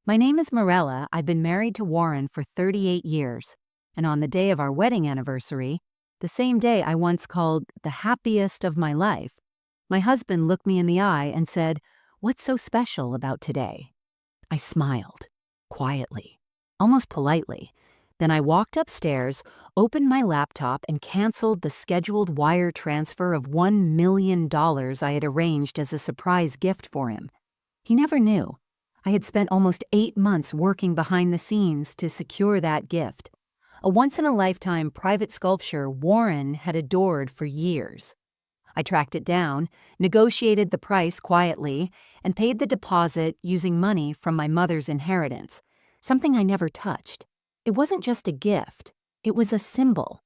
My name is Morella. I've been married to Warren for 38 years. And on the day of our wedding anniversary, the same day I once called the happiest of my life, my husband looked me in the eye and said, "What's so special about today?" I smiled, quietly, almost politely. Then I walked upstairs, opened my laptop, and canceled the scheduled wire transfer of $1 million I had arranged as a surprise gift for him. He never knew. I had spent almost 8 months working behind the scenes to secure that gift. A once-in-a-lifetime private sculpture Warren had adored for years. I tracked it down, negotiated the price quietly, and paid the deposit using money from my mother's inheritance, something I never touched. It wasn't just a gift. It was a symbol,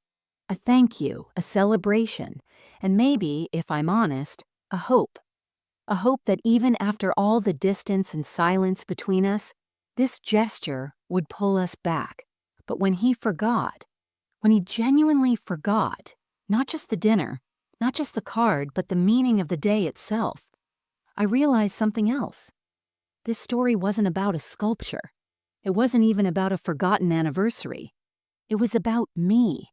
a thank you, a celebration, and maybe, if I'm honest, a hope. A hope that even after all the distance and silence between us, this gesture would pull us back. But when he forgot, when he genuinely forgot, not just the dinner, not just the card, but the meaning of the day itself, I realized something else. This story wasn't about a sculpture. It wasn't even about a forgotten anniversary. It was about me.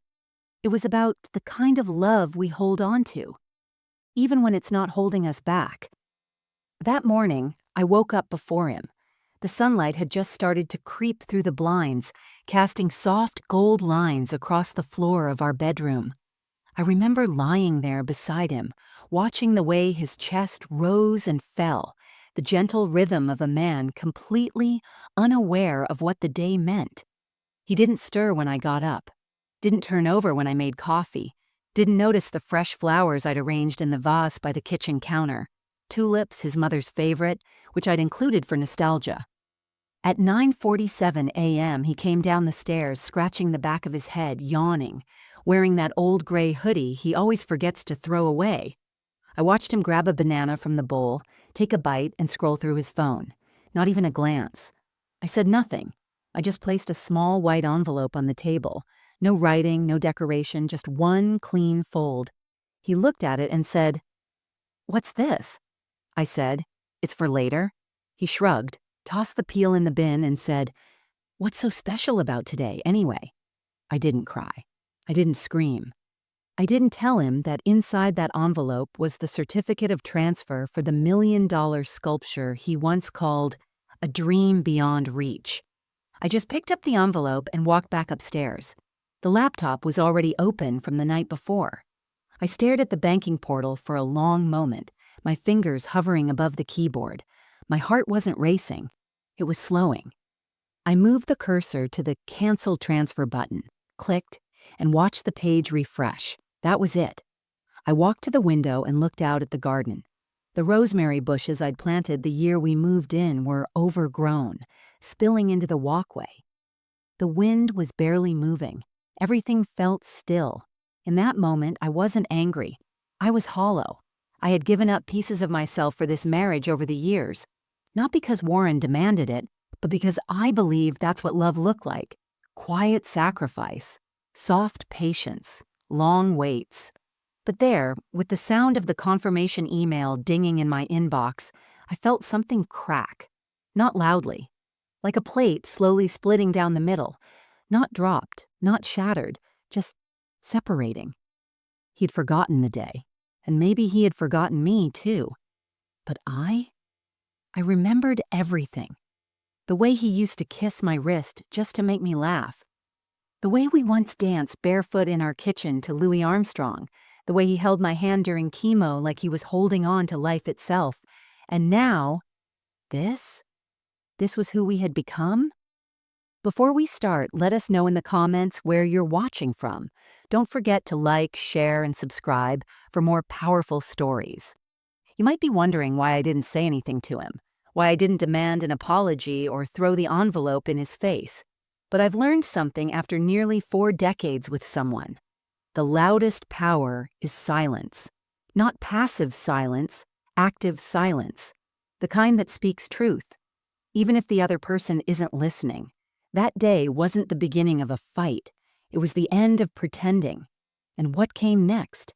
It was about the kind of love we hold on to, even when it's not holding us back. That morning, I woke up before him. The sunlight had just started to creep through the blinds, casting soft gold lines across the floor of our bedroom. I remember lying there beside him, watching the way his chest rose and fell, the gentle rhythm of a man completely unaware of what the day meant. He didn't stir when I got up, didn't turn over when I made coffee, didn't notice the fresh flowers I'd arranged in the vase by the kitchen counter. Tulips, his mother's favorite, which I'd included for nostalgia. At 9:47 a.m., he came down the stairs, scratching the back of his head, yawning, wearing that old gray hoodie he always forgets to throw away. I watched him grab a banana from the bowl, take a bite, and scroll through his phone. Not even a glance. I said nothing. I just placed a small white envelope on the table. No writing, no decoration, just one clean fold. He looked at it and said, "What's this?" I said, "It's for later." He shrugged, tossed the peel in the bin, and said, "What's so special about today, anyway?" I didn't cry. I didn't scream. I didn't tell him that inside that envelope was the certificate of transfer for the $1 million sculpture he once called a dream beyond reach. I just picked up the envelope and walked back upstairs. The laptop was already open from the night before. I stared at the banking portal for a long moment, my fingers hovering above the keyboard. My heart wasn't racing. It was slowing. I moved the cursor to the Cancel Transfer button, clicked, and watched the page refresh. That was it. I walked to the window and looked out at the garden. The rosemary bushes I'd planted the year we moved in were overgrown, spilling into the walkway. The wind was barely moving. Everything felt still. In that moment, I wasn't angry. I was hollow. I had given up pieces of myself for this marriage over the years, not because Warren demanded it, but because I believed that's what love looked like. Quiet sacrifice, soft patience, long waits. But there, with the sound of the confirmation email dinging in my inbox, I felt something crack. Not loudly. Like a plate slowly splitting down the middle. Not dropped, not shattered, just separating. He'd forgotten the day. And maybe he had forgotten me, too. But I remembered everything. The way he used to kiss my wrist just to make me laugh. The way we once danced barefoot in our kitchen to Louis Armstrong. The way he held my hand during chemo like he was holding on to life itself. And now, this was who we had become? Before we start, let us know in the comments where you're watching from. Don't forget to like, share, and subscribe for more powerful stories. You might be wondering why I didn't say anything to him, why I didn't demand an apology or throw the envelope in his face. But I've learned something after nearly 4 decades with someone. The loudest power is silence. Not passive silence, active silence. The kind that speaks truth, even if the other person isn't listening. That day wasn't the beginning of a fight. It was the end of pretending. And what came next?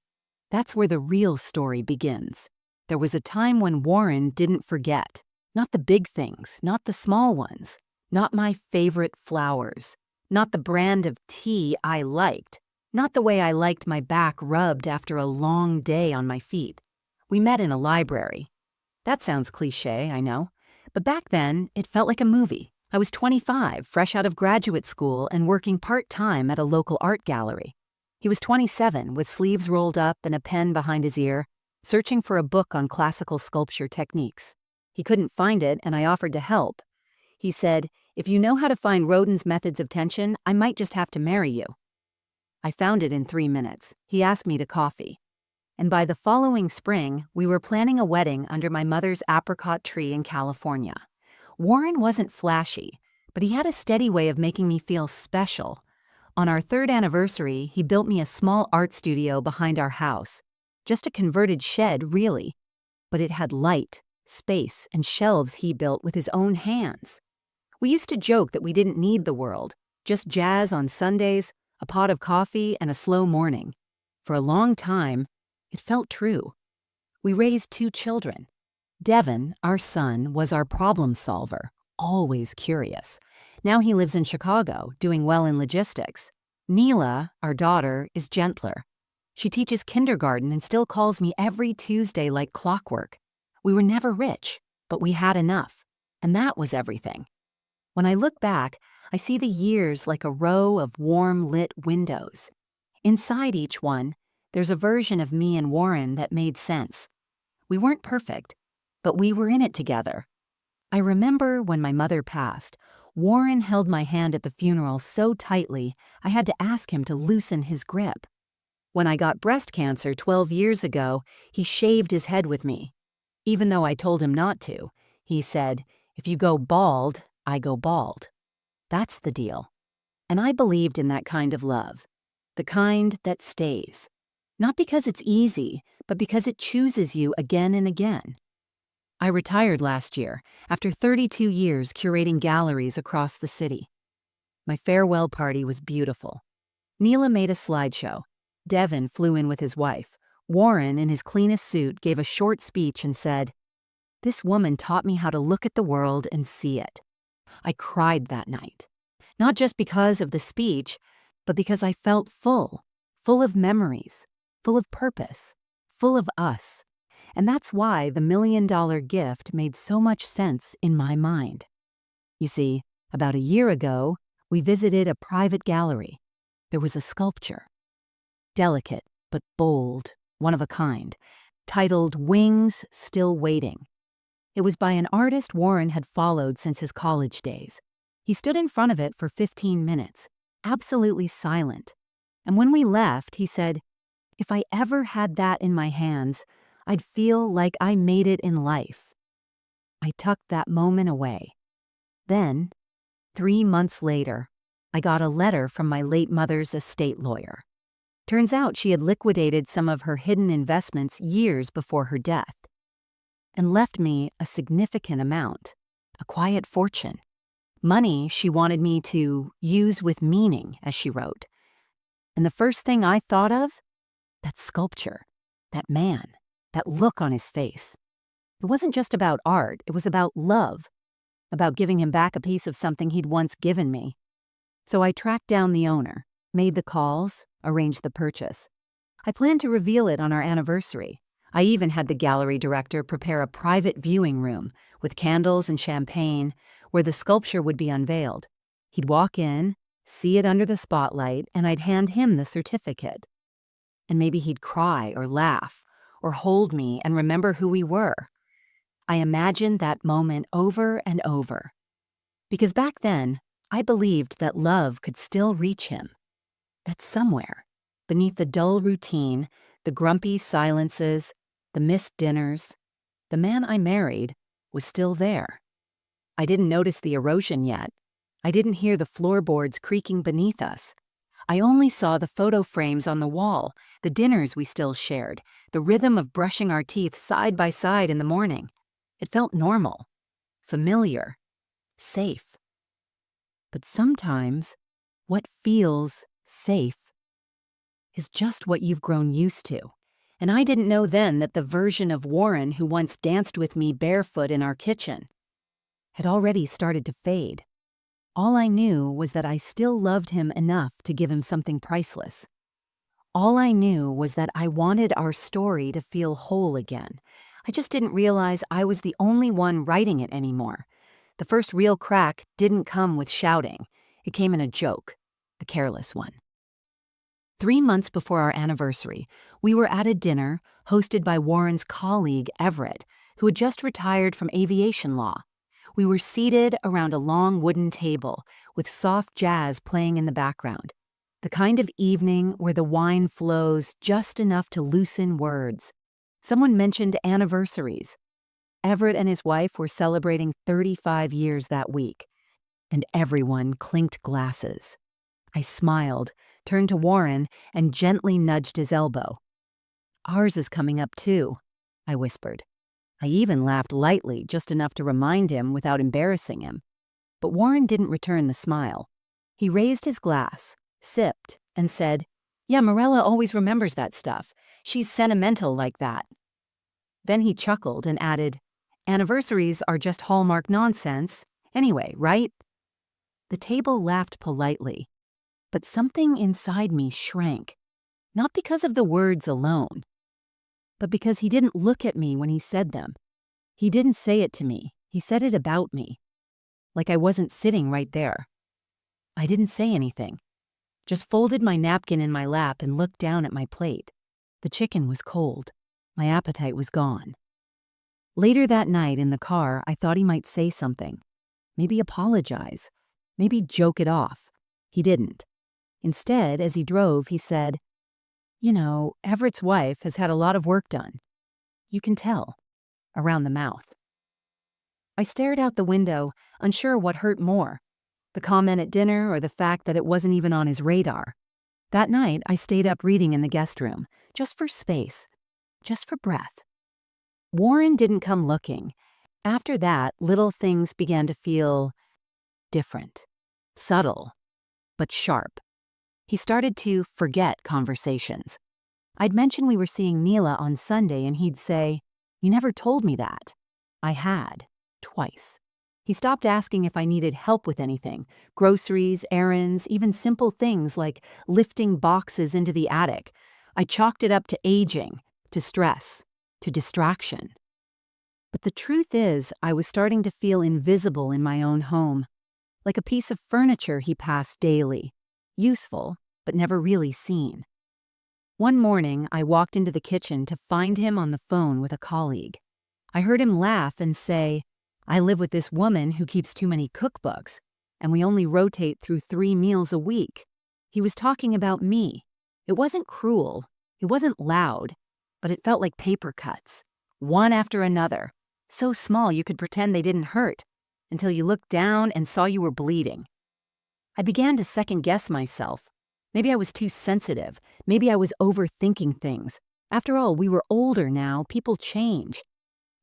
That's where the real story begins. There was a time when Warren didn't forget. Not the big things, not the small ones, not my favorite flowers, not the brand of tea I liked, not the way I liked my back rubbed after a long day on my feet. We met in a library. That sounds cliché, I know. But back then, it felt like a movie. I was 25, fresh out of graduate school and working part-time at a local art gallery. He was 27, with sleeves rolled up and a pen behind his ear, searching for a book on classical sculpture techniques. He couldn't find it, and I offered to help. He said, "If you know how to find Rodin's methods of tension, I might just have to marry you." I found it in 3 minutes. He asked me to coffee. And by the following spring, we were planning a wedding under my mother's apricot tree in California. Warren wasn't flashy, but he had a steady way of making me feel special. On our 3rd anniversary, he built me a small art studio behind our house. Just a converted shed, really. But it had light, space, and shelves he built with his own hands. We used to joke that we didn't need the world, just jazz on Sundays, a pot of coffee, and a slow morning. For a long time, it felt true. We raised 2 children. Devin, our son, was our problem solver, always curious. Now he lives in Chicago, doing well in logistics. Neela, our daughter, is gentler. She teaches kindergarten and still calls me every Tuesday like clockwork. We were never rich, but we had enough, and that was everything. When I look back, I see the years like a row of warm lit windows. Inside each one, there's a version of me and Warren that made sense. We weren't perfect, but we were in it together. I remember when my mother passed, Warren held my hand at the funeral so tightly I had to ask him to loosen his grip. When I got breast cancer 12 years ago, he shaved his head with me. Even though I told him not to, he said, "If you go bald, I go bald." That's the deal. And I believed in that kind of love, the kind that stays. Not because it's easy, but because it chooses you again and again. I retired last year, after 32 years curating galleries across the city. My farewell party was beautiful. Neela made a slideshow. Devin flew in with his wife. Warren, in his cleanest suit, gave a short speech and said, "This woman taught me how to look at the world and see it." I cried that night. Not just because of the speech, but because I felt full of memories, full of purpose, full of us. And that's why the $1 million gift made so much sense in my mind. You see, about a year ago, we visited a private gallery. There was a sculpture. Delicate, but bold, one of a kind, titled "Wings Still Waiting." It was by an artist Warren had followed since his college days. He stood in front of it for 15 minutes, absolutely silent. And when we left, he said, "If I ever had that in my hands, I'd feel like I made it in life." I tucked that moment away. Then, 3 months later, I got a letter from my late mother's estate lawyer. Turns out she had liquidated some of her hidden investments years before her death and left me a significant amount, a quiet fortune. Money she wanted me to use with meaning, as she wrote. And the first thing I thought of? That sculpture, that man, that look on his face. It wasn't just about art, it was about love, about giving him back a piece of something he'd once given me. So I tracked down the owner, made the calls, arranged the purchase. I planned to reveal it on our anniversary. I even had the gallery director prepare a private viewing room with candles and champagne where the sculpture would be unveiled. He'd walk in, see it under the spotlight, and I'd hand him the certificate. And maybe he'd cry or laugh or hold me and remember who we were. I imagined that moment over and over. Because back then, I believed that love could still reach him. That somewhere, beneath the dull routine, the grumpy silences, the missed dinners, the man I married was still there. I didn't notice the erosion yet. I didn't hear the floorboards creaking beneath us. I only saw the photo frames on the wall, the dinners we still shared, the rhythm of brushing our teeth side by side in the morning. It felt normal, familiar, safe. But sometimes, what feels safe is just what you've grown used to. And I didn't know then that the version of Warren who once danced with me barefoot in our kitchen, had already started to fade. All I knew was that I still loved him enough to give him something priceless. All I knew was that I wanted our story to feel whole again. I just didn't realize I was the only one writing it anymore. The first real crack didn't come with shouting. It came in a joke, a careless one. 3 months before our anniversary, we were at a dinner hosted by Warren's colleague, Everett, who had just retired from aviation law. We were seated around a long wooden table with soft jazz playing in the background, the kind of evening where the wine flows just enough to loosen words. Someone mentioned anniversaries. Everett and his wife were celebrating 35 years that week, and everyone clinked glasses. I smiled, turned to Warren, and gently nudged his elbow. "Ours is coming up too," I whispered. I even laughed lightly, just enough to remind him without embarrassing him. But Warren didn't return the smile. He raised his glass, sipped, and said, "Yeah, Morella always remembers that stuff. She's sentimental like that." Then he chuckled and added, "Anniversaries are just Hallmark nonsense. Anyway, right?" The table laughed politely, but something inside me shrank, not because of the words alone, but because he didn't look at me when he said them. He didn't say it to me. He said it about me, like I wasn't sitting right there. I didn't say anything, just folded my napkin in my lap and looked down at my plate. The chicken was cold. My appetite was gone. Later that night in the car, I thought he might say something. Maybe apologize. Maybe joke it off. He didn't. Instead, as he drove, he said, "You know, Everett's wife has had a lot of work done. You can tell. Around the mouth." I stared out the window, unsure what hurt more, the comment at dinner or the fact that it wasn't even on his radar. That night, I stayed up reading in the guest room, just for space, just for breath. Warren didn't come looking. After that, little things began to feel different, subtle, but sharp. He started to forget conversations. I'd mention we were seeing Neela on Sunday, and he'd say, "You never told me that." I had, twice. He stopped asking if I needed help with anything, groceries, errands, even simple things like lifting boxes into the attic. I chalked it up to aging, to stress, to distraction. But the truth is, I was starting to feel invisible in my own home, like a piece of furniture he passed daily, useful, but never really seen. One morning, I walked into the kitchen to find him on the phone with a colleague. I heard him laugh and say, "I live with this woman who keeps too many cookbooks, and we only rotate through 3 meals a week." He was talking about me. It wasn't cruel, it wasn't loud, but it felt like paper cuts, one after another, so small you could pretend they didn't hurt, until you looked down and saw you were bleeding. I began to second-guess myself. Maybe I was too sensitive. Maybe I was overthinking things. After all, we were older now. People change.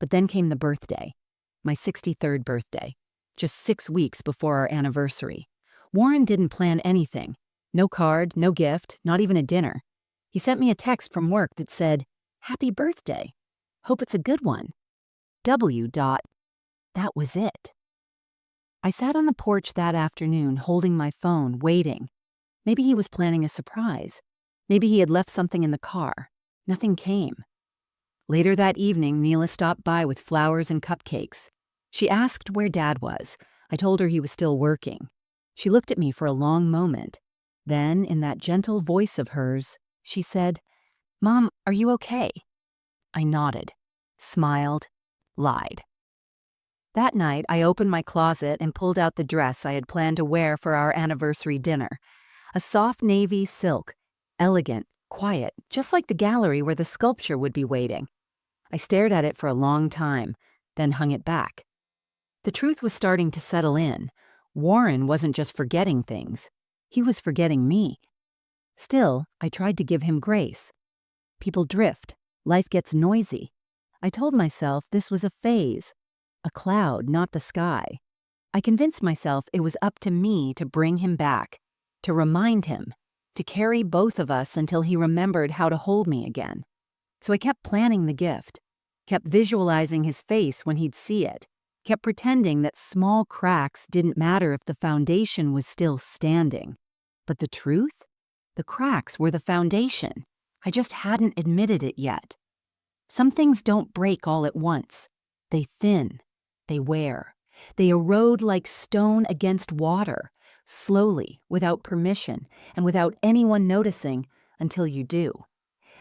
But then came the birthday, my 63rd birthday, just 6 weeks before our anniversary. Warren didn't plan anything. No card, no gift, not even a dinner. He sent me a text from work that said, "Happy birthday. Hope it's a good one. W. That was it. I sat on the porch that afternoon holding my phone, waiting. Maybe he was planning a surprise. Maybe he had left something in the car. Nothing came. Later that evening, Neela stopped by with flowers and cupcakes. She asked where Dad was. I told her he was still working. She looked at me for a long moment. Then, in that gentle voice of hers, she said, "Mom, are you okay?" I nodded, smiled, lied. That night, I opened my closet and pulled out the dress I had planned to wear for our anniversary dinner. A soft navy silk, elegant, quiet, just like the gallery where the sculpture would be waiting. I stared at it for a long time, then hung it back. The truth was starting to settle in. Warren wasn't just forgetting things. He was forgetting me. Still, I tried to give him grace. People drift. Life gets noisy. I told myself this was a phase. A cloud, not the sky. I convinced myself it was up to me to bring him back, to remind him, to carry both of us until he remembered how to hold me again. So I kept planning the gift, kept visualizing his face when he'd see it, kept pretending that small cracks didn't matter if the foundation was still standing. But the truth? The cracks were the foundation. I just hadn't admitted it yet. Some things don't break all at once. They thin. They wear. They erode like stone against water, slowly, without permission, and without anyone noticing until you do.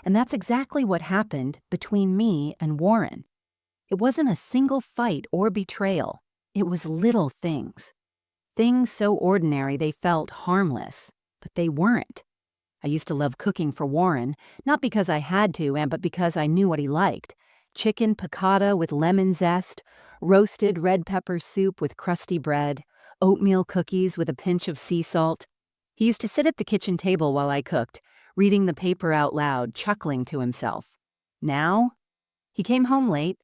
And that's exactly what happened between me and Warren. It wasn't a single fight or betrayal. It was little things. Things so ordinary they felt harmless, but they weren't. I used to love cooking for Warren, not because I had to, but because I knew what he liked. Chicken piccata with lemon zest, roasted red pepper soup with crusty bread, oatmeal cookies with a pinch of sea salt. He used to sit at the kitchen table while I cooked, reading the paper out loud, chuckling to himself. Now, he came home late,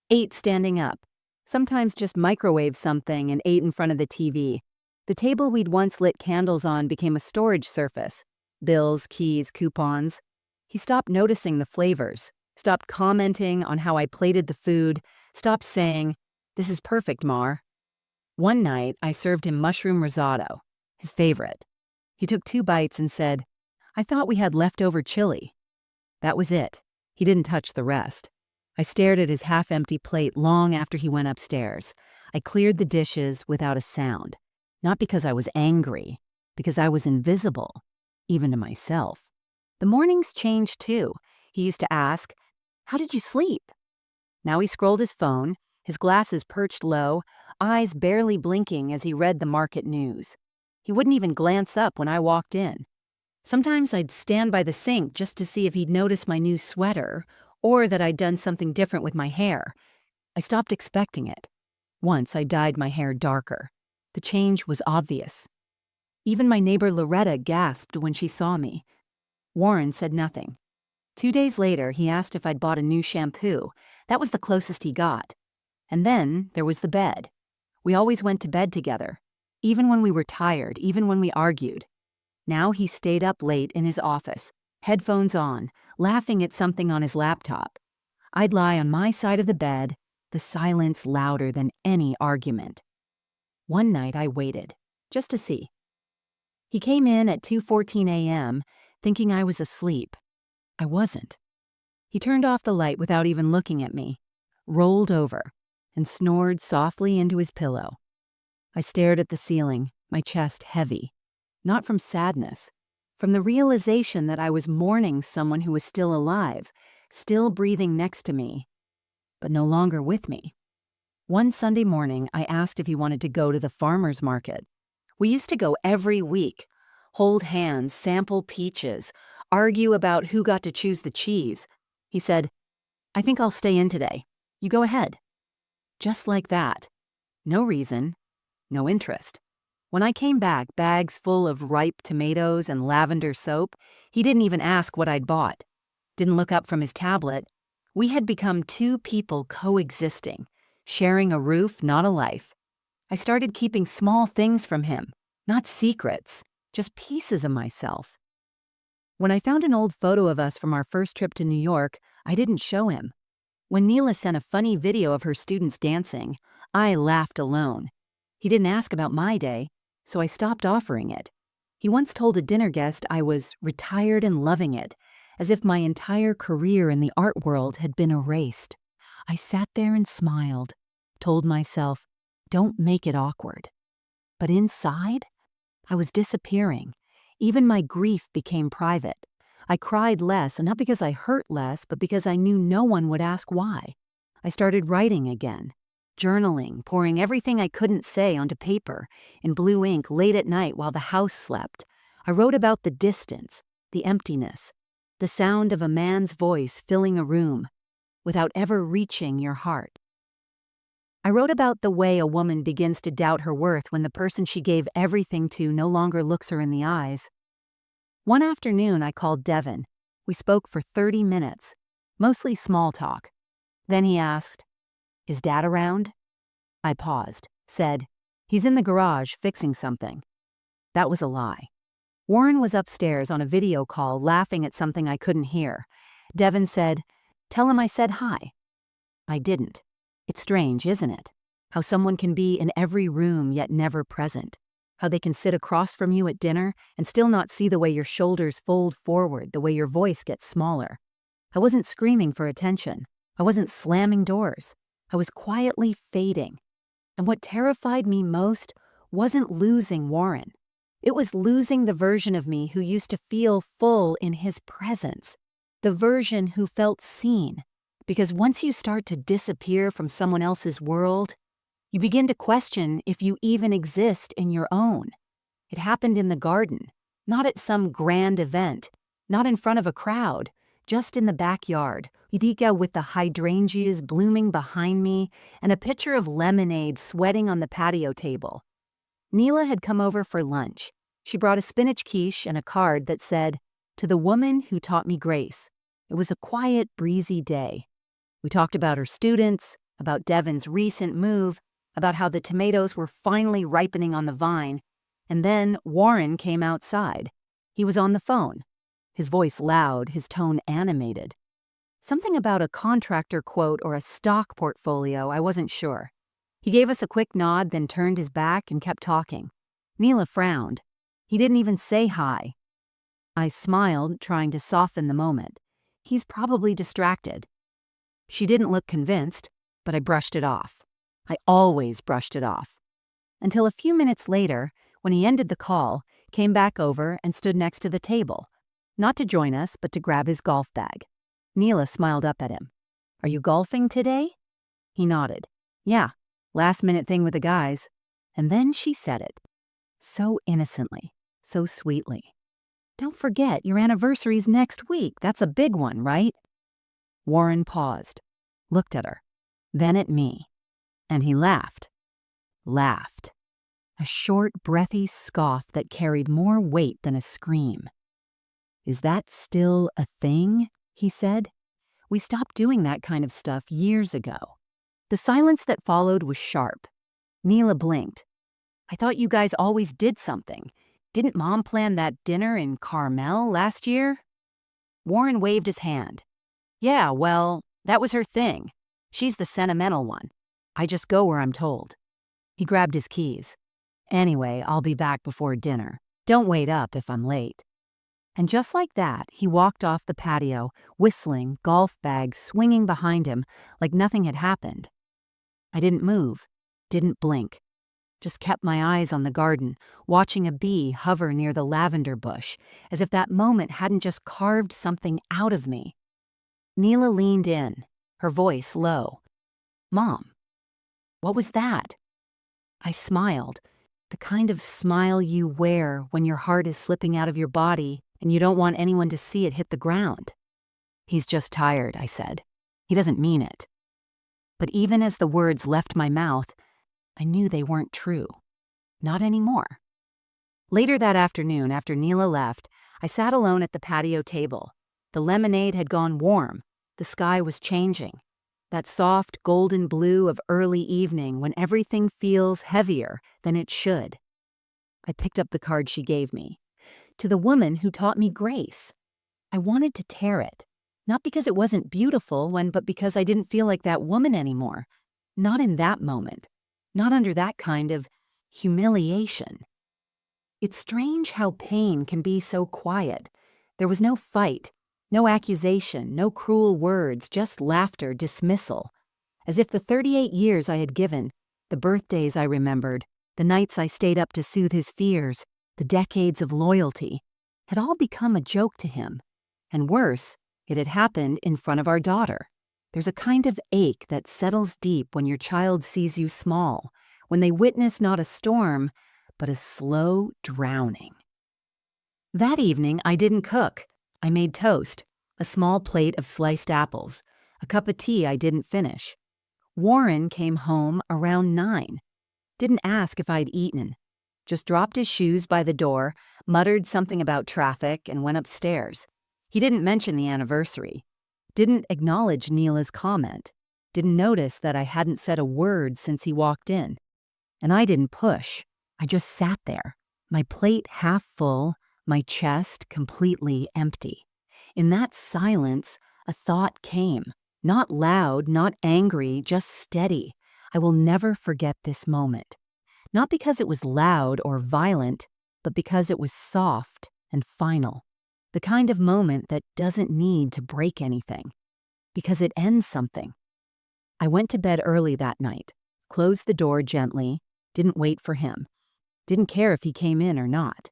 ate standing up, sometimes just microwaved something and ate in front of the TV. The table we'd once lit candles on became a storage surface. Bills, keys, coupons. He stopped noticing the flavors, stopped commenting on how I plated the food, stopped saying, "This is perfect, Mar." One night, I served him mushroom risotto, his favorite. He took 2 bites and said, "I thought we had leftover chili." That was it. He didn't touch the rest. I stared at his half-empty plate long after he went upstairs. I cleared the dishes without a sound. Not because I was angry, because I was invisible, even to myself. The mornings changed too. He used to ask, "How did you sleep?" Now he scrolled his phone, his glasses perched low, eyes barely blinking as he read the market news. He wouldn't even glance up when I walked in. Sometimes I'd stand by the sink just to see if he'd noticed my new sweater or that I'd done something different with my hair. I stopped expecting it. Once I dyed my hair darker. The change was obvious. Even my neighbor Loretta gasped when she saw me. Warren said nothing. 2 days later, he asked if I'd bought a new shampoo. That was the closest he got. And then there was the bed. We always went to bed together, even when we were tired, even when we argued. Now he stayed up late in his office, headphones on, laughing at something on his laptop. I'd lie on my side of the bed, the silence louder than any argument. One night I waited, just to see. He came in at 2:14 a.m., thinking I was asleep. I wasn't. He turned off the light without even looking at me, rolled over, and snored softly into his pillow. I stared at the ceiling, my chest heavy. Not from sadness, from the realization that I was mourning someone who was still alive, still breathing next to me, but no longer with me. One Sunday morning, I asked if he wanted to go to the farmer's market. We used to go every week, hold hands, sample peaches, argue about who got to choose the cheese. He said, "I think I'll stay in today. You go ahead." Just like that. No reason, no interest. When I came back, bags full of ripe tomatoes and lavender soap, he didn't even ask what I'd bought. Didn't look up from his tablet. We had become 2 people coexisting, sharing a roof, not a life. I started keeping small things from him, not secrets, just pieces of myself. When I found an old photo of us from our first trip to New York, I didn't show him. When Neela sent a funny video of her students dancing, I laughed alone. He didn't ask about my day, so I stopped offering it. He once told a dinner guest I was retired and loving it, as if my entire career in the art world had been erased. I sat there and smiled, told myself, don't make it awkward. But inside, I was disappearing. Even my grief became private. I cried less, and not because I hurt less, but because I knew no one would ask why. I started writing again, journaling, pouring everything I couldn't say onto paper, in blue ink late at night while the house slept. I wrote about the distance, the emptiness, the sound of a man's voice filling a room, without ever reaching your heart. I wrote about the way a woman begins to doubt her worth when the person she gave everything to no longer looks her in the eyes. One afternoon, I called Devin. We spoke for 30 minutes, mostly small talk. Then he asked, "Is Dad around?" I paused, said, "He's in the garage fixing something." That was a lie. Warren was upstairs on a video call laughing at something I couldn't hear. Devin said, "Tell him I said hi." I didn't. It's strange, isn't it? How someone can be in every room yet never present. How they can sit across from you at dinner and still not see the way your shoulders fold forward, the way your voice gets smaller. I wasn't screaming for attention. I wasn't slamming doors. I was quietly fading. And what terrified me most wasn't losing Warren. It was losing the version of me who used to feel full in his presence. The version who felt seen. Because once you start to disappear from someone else's world, you begin to question if you even exist in your own. It happened in the garden, not at some grand event, not in front of a crowd, just in the backyard, with the hydrangeas blooming behind me and a pitcher of lemonade sweating on the patio table. Neela had come over for lunch. She brought a spinach quiche and a card that said, "To the woman who taught me grace." It was a quiet, breezy day. We talked about her students, about Devin's recent move, about how the tomatoes were finally ripening on the vine, and then Warren came outside. He was on the phone, his voice loud, his tone animated. Something about a contractor quote or a stock portfolio, I wasn't sure. He gave us a quick nod, then turned his back and kept talking. Neela frowned. He didn't even say hi. I smiled, trying to soften the moment. He's probably distracted. She didn't look convinced, but I brushed it off. I always brushed it off. Until a few minutes later, when he ended the call, came back over and stood next to the table. Not to join us, but to grab his golf bag. Neela smiled up at him. "Are you golfing today?" He nodded. "Yeah, last-minute thing with the guys." And then she said it. So innocently, so sweetly. "Don't forget, your anniversary's next week. That's a big one, right?" Warren paused, looked at her, then at me, and he laughed. Laughed. A short, breathy scoff that carried more weight than a scream. "Is that still a thing?" he said. "We stopped doing that kind of stuff years ago." The silence that followed was sharp. Neela blinked. "I thought you guys always did something. Didn't Mom plan that dinner in Carmel last year?" Warren waved his hand. "Yeah, well, that was her thing. She's the sentimental one. I just go where I'm told." He grabbed his keys. "Anyway, I'll be back before dinner. Don't wait up if I'm late." And just like that, he walked off the patio, whistling, golf bags swinging behind him like nothing had happened. I didn't move, didn't blink. Just kept my eyes on the garden, watching a bee hover near the lavender bush, as if that moment hadn't just carved something out of me. Neela leaned in, her voice low. "Mom, what was that?" I smiled, the kind of smile you wear when your heart is slipping out of your body and you don't want anyone to see it hit the ground. "He's just tired," I said. "He doesn't mean it." But even as the words left my mouth, I knew they weren't true. Not anymore. Later that afternoon, after Neela left, I sat alone at the patio table. The lemonade had gone warm. The sky was changing. That soft golden blue of early evening when everything feels heavier than it should. I picked up the card she gave me. "To the woman who taught me grace." I wanted to tear it. Not because it wasn't beautiful, but because I didn't feel like that woman anymore. Not in that moment. Not under that kind of humiliation. It's strange how pain can be so quiet. There was no fight, no accusation, no cruel words, just laughter, dismissal. As if the 38 years I had given, the birthdays I remembered, the nights I stayed up to soothe his fears, the decades of loyalty, had all become a joke to him. And worse, it had happened in front of our daughter. There's a kind of ache that settles deep when your child sees you small, when they witness not a storm, but a slow drowning. That evening, I didn't cook. I made toast, a small plate of sliced apples, a cup of tea I didn't finish. Warren came home around 9. Didn't ask if I'd eaten. Just dropped his shoes by the door, muttered something about traffic, and went upstairs. He didn't mention the anniversary. Didn't acknowledge Neela's comment. Didn't notice that I hadn't said a word since he walked in. And I didn't push. I just sat there, my plate half full, my chest completely empty. In that silence, a thought came. Not loud, not angry, just steady. I will never forget this moment. Not because it was loud or violent, but because it was soft and final. The kind of moment that doesn't need to break anything, because it ends something. I went to bed early that night, closed the door gently, didn't wait for him, didn't care if he came in or not.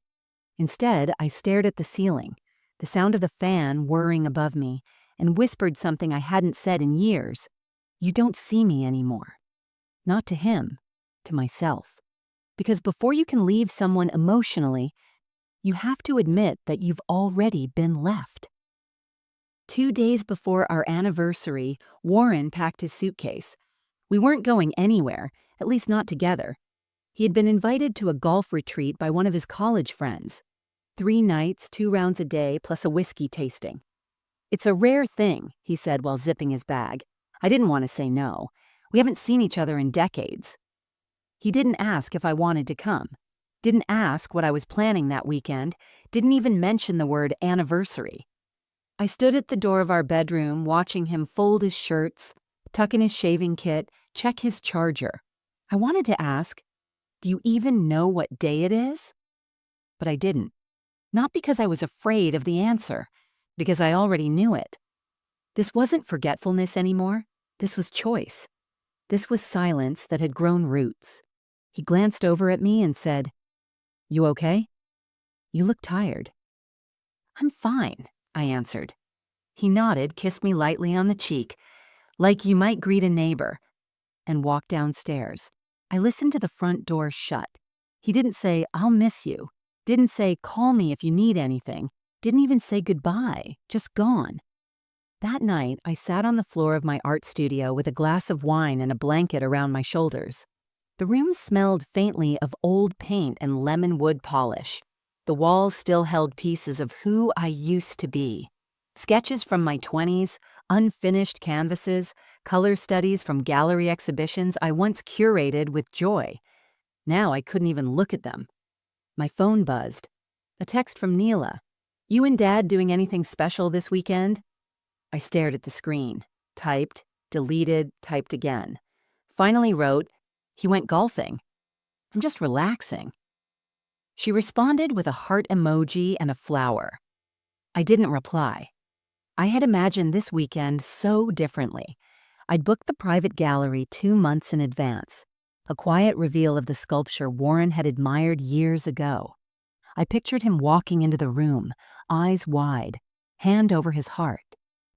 Instead, I stared at the ceiling, the sound of the fan whirring above me, and whispered something I hadn't said in years. You don't see me anymore. Not to him, to myself. Because before you can leave someone emotionally, you have to admit that you've already been left. 2 days before our anniversary, Warren packed his suitcase. We weren't going anywhere, at least not together. He had been invited to a golf retreat by one of his college friends. 3 nights, 2 rounds a day, plus a whiskey tasting. It's a rare thing, he said while zipping his bag. I didn't want to say no. We haven't seen each other in decades. He didn't ask if I wanted to come. Didn't ask what I was planning that weekend. Didn't even mention the word anniversary. I stood at the door of our bedroom watching him fold his shirts, tuck in his shaving kit, check his charger. I wanted to ask, do you even know what day it is? But I didn't. Not because I was afraid of the answer, because I already knew it. This wasn't forgetfulness anymore. This was choice. This was silence that had grown roots. He glanced over at me and said, "You okay? You look tired." "I'm fine," I answered. He nodded, kissed me lightly on the cheek, like you might greet a neighbor, and walked downstairs. I listened to the front door shut. He didn't say, "I'll miss you." Didn't say, "Call me if you need anything." Didn't even say goodbye, just gone. That night, I sat on the floor of my art studio with a glass of wine and a blanket around my shoulders. The room smelled faintly of old paint and lemon wood polish. The walls still held pieces of who I used to be. Sketches from my 20s, unfinished canvases, color studies from gallery exhibitions I once curated with joy. Now I couldn't even look at them. My phone buzzed. A text from Neela. "You and Dad doing anything special this weekend?" I stared at the screen, typed, deleted, typed again. Finally wrote, "He went golfing. I'm just relaxing." She responded with a heart emoji and a flower. I didn't reply. I had imagined this weekend so differently. I'd booked the private gallery 2 months in advance, a quiet reveal of the sculpture Warren had admired years ago. I pictured him walking into the room, eyes wide, hand over his heart.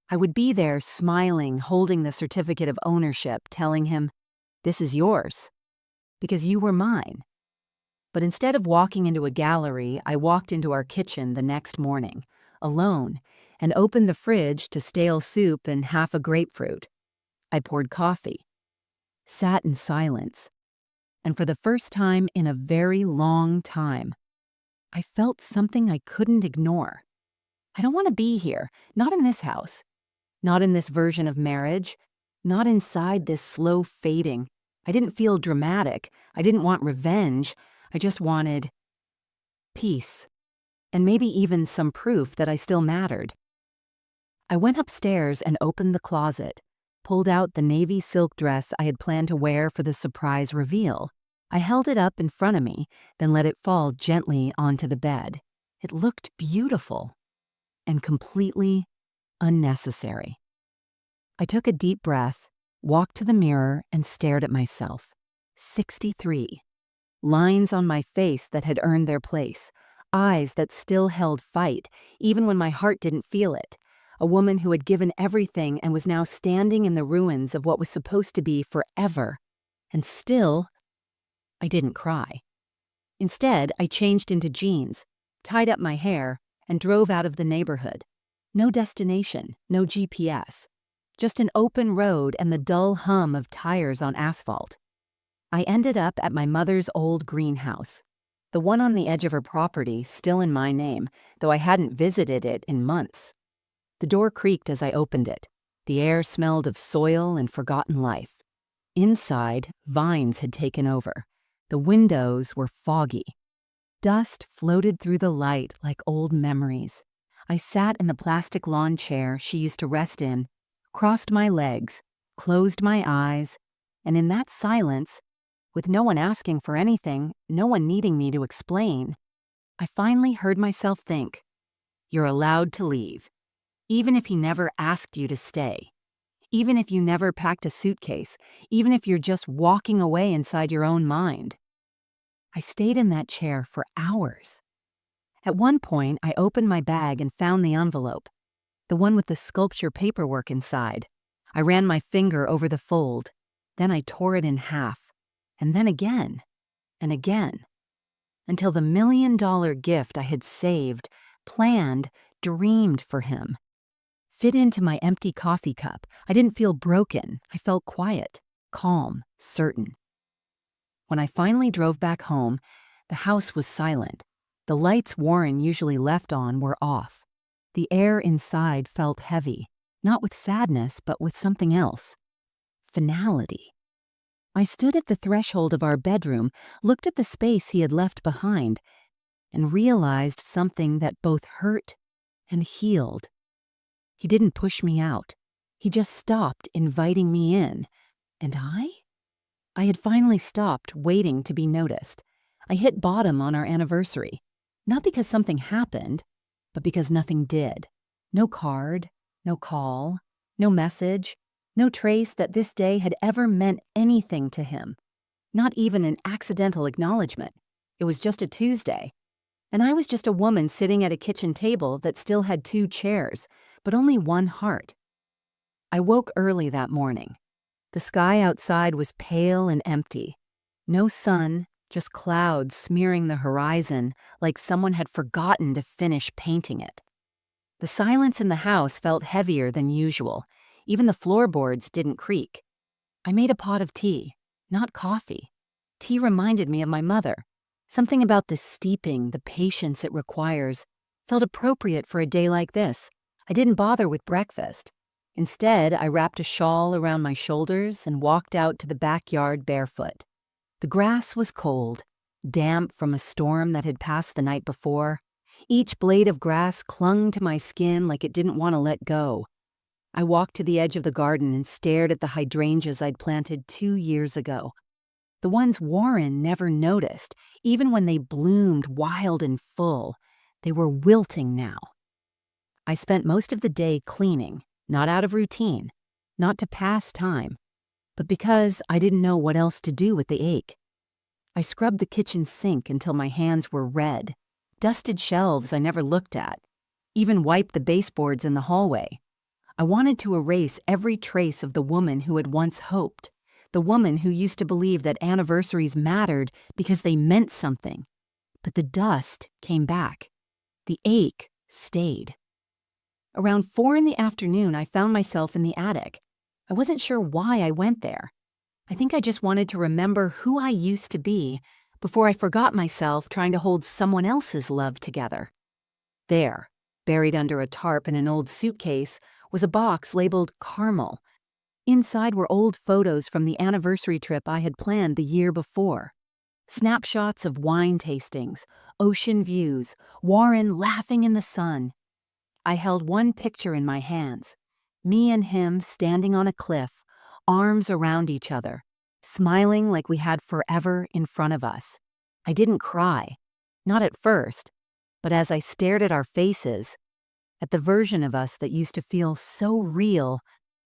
I would be there smiling, holding the certificate of ownership, telling him, "This is yours, because you were mine." But instead of walking into a gallery, I walked into our kitchen the next morning, alone, and opened the fridge to stale soup and half a grapefruit. I poured coffee, sat in silence, and for the first time in a very long time, I felt something I couldn't ignore. I don't want to be here, not in this house, not in this version of marriage, not inside this slow fading. I didn't feel dramatic. I didn't want revenge. I just wanted peace, and maybe even some proof that I still mattered. I went upstairs and opened the closet, pulled out the navy silk dress I had planned to wear for the surprise reveal. I held it up in front of me, then let it fall gently onto the bed. It looked beautiful and completely unnecessary. I took a deep breath, walked to the mirror, and stared at myself. 63. Lines on my face that had earned their place. Eyes that still held fight, even when my heart didn't feel it. A woman who had given everything and was now standing in the ruins of what was supposed to be forever. And still, I didn't cry. Instead, I changed into jeans, tied up my hair, and drove out of the neighborhood. No destination, no GPS. Just an open road and the dull hum of tires on asphalt. I ended up at my mother's old greenhouse, the one on the edge of her property, still in my name, though I hadn't visited it in months. The door creaked as I opened it. The air smelled of soil and forgotten life. Inside, vines had taken over. The windows were foggy. Dust floated through the light like old memories. I sat in the plastic lawn chair she used to rest in, crossed my legs, closed my eyes, And in that silence, with no one asking for anything, no one needing me to explain, I finally heard myself think, "You're allowed to leave, even if he never asked you to stay, even if you never packed a suitcase, even if you're just walking away inside your own mind." I stayed in that chair for hours. At one point, I opened my bag and found the envelope, the one with the sculpture paperwork inside. I ran my finger over the fold. Then I tore it in half, and then again, and again, until the $1 million gift I had saved, planned, dreamed for him fit into my empty coffee cup. I didn't feel broken. I felt quiet, calm, certain. When I finally drove back home, the house was silent. The lights Warren usually left on were off. The air inside felt heavy, not with sadness, but with something else. Finality. I stood at the threshold of our bedroom, looked at the space he had left behind, and realized something that both hurt and healed. He didn't push me out. He just stopped inviting me in. And I had finally stopped waiting to be noticed. I hit bottom on our anniversary, not because something happened, but because nothing did. No card, no call, no message, no trace that this day had ever meant anything to him. Not even an accidental acknowledgement. It was just a Tuesday. And I was just a woman sitting at a kitchen table that still had 2 chairs, but only one heart. I woke early that morning. The sky outside was pale and empty. No sun, just clouds smearing the horizon like someone had forgotten to finish painting it. The silence in the house felt heavier than usual. Even the floorboards didn't creak. I made a pot of tea, not coffee. Tea reminded me of my mother. Something about the steeping, the patience it requires, felt appropriate for a day like this. I didn't bother with breakfast. Instead, I wrapped a shawl around my shoulders and walked out to the backyard barefoot. The grass was cold, damp from a storm that had passed the night before. Each blade of grass clung to my skin like it didn't want to let go. I walked to the edge of the garden and stared at the hydrangeas I'd planted 2 years ago. The ones Warren never noticed, even when they bloomed wild and full. They were wilting now. I spent most of the day cleaning, not out of routine, not to pass time, but because I didn't know what else to do with the ache. I scrubbed the kitchen sink until my hands were red, dusted shelves I never looked at, even wiped the baseboards in the hallway. I wanted to erase every trace of the woman who had once hoped, the woman who used to believe that anniversaries mattered because they meant something. But the dust came back. The ache stayed. Around 4 in the afternoon, I found myself in the attic. I wasn't sure why I went there. I think I just wanted to remember who I used to be before I forgot myself trying to hold someone else's love together. There, buried under a tarp in an old suitcase, was a box labeled Caramel. Inside were old photos from the anniversary trip I had planned the year before. Snapshots of wine tastings, ocean views, Warren laughing in the sun. I held one picture in my hands, me and him standing on a cliff, arms around each other, smiling like we had forever in front of us. I didn't cry, not at first, but as I stared at our faces, at the version of us that used to feel so real,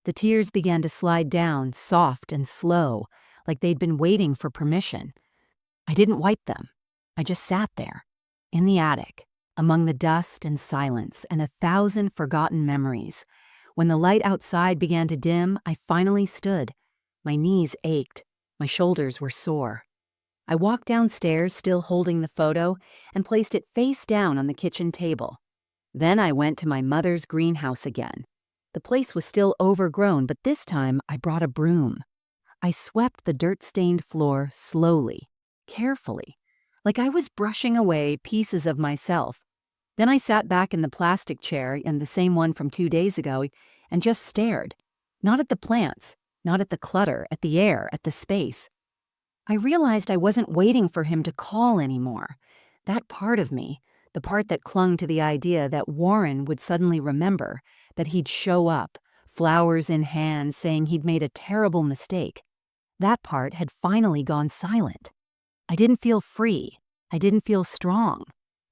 the tears began to slide down, soft and slow, like they'd been waiting for permission. I didn't wipe them. I just sat there, in the attic, among the dust and silence and 1,000 forgotten memories. When the light outside began to dim, I finally stood. My knees ached. My shoulders were sore. I walked downstairs, still holding the photo, and placed it face down on the kitchen table. Then I went to my mother's greenhouse again. The place was still overgrown, but this time I brought a broom. I swept the dirt-stained floor slowly, carefully, like I was brushing away pieces of myself. Then I sat back in the plastic chair, in the same one from 2 days ago, and just stared. Not at the plants, not at the clutter, at the air, at the space. I realized I wasn't waiting for him to call anymore. That part of me, the part that clung to the idea that Warren would suddenly remember, that he'd show up, flowers in hand, saying he'd made a terrible mistake, That part had finally gone silent. I didn't feel free. I didn't feel strong.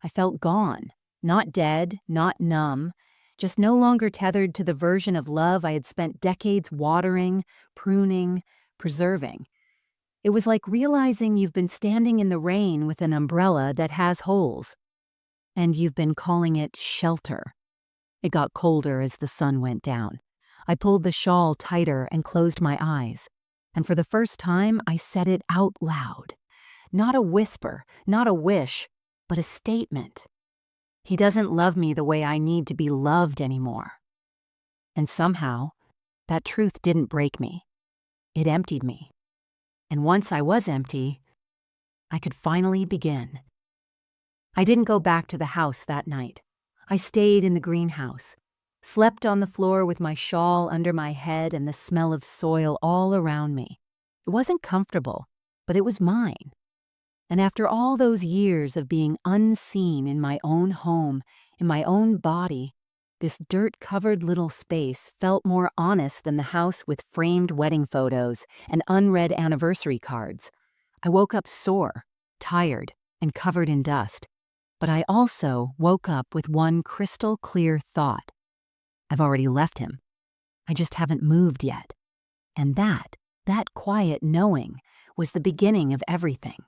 I felt gone. Not dead, not numb, just no longer tethered to the version of love I had spent decades watering, pruning, preserving. It was like realizing you've been standing in the rain with an umbrella that has holes, and you've been calling it shelter. It got colder as the sun went down. I pulled the shawl tighter and closed my eyes, and for the first time I said it out loud. Not a whisper, not a wish, but a statement. He doesn't love me the way I need to be loved anymore. And somehow, that truth didn't break me. It emptied me. And once I was empty, I could finally begin. I didn't go back to the house that night. I stayed in the greenhouse, slept on the floor with my shawl under my head and the smell of soil all around me. It wasn't comfortable, but it was mine. And after all those years of being unseen in my own home, in my own body, this dirt-covered little space felt more honest than the house with framed wedding photos and unread anniversary cards. I woke up sore, tired, and covered in dust. But I also woke up with one crystal-clear thought. I've already left him. I just haven't moved yet. And that quiet knowing was the beginning of everything.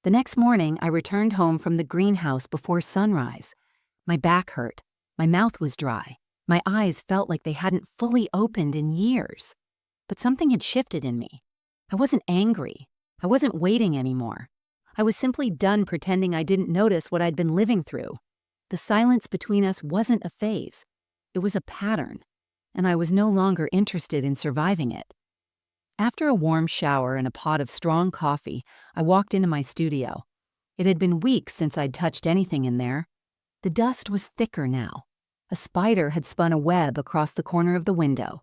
The next morning, I returned home from the greenhouse before sunrise. My back hurt. My mouth was dry. My eyes felt like they hadn't fully opened in years. But something had shifted in me. I wasn't angry. I wasn't waiting anymore. I was simply done pretending I didn't notice what I'd been living through. The silence between us wasn't a phase. It was a pattern, and I was no longer interested in surviving it. After a warm shower and a pot of strong coffee, I walked into my studio. It had been weeks since I'd touched anything in there. The dust was thicker now. A spider had spun a web across the corner of the window.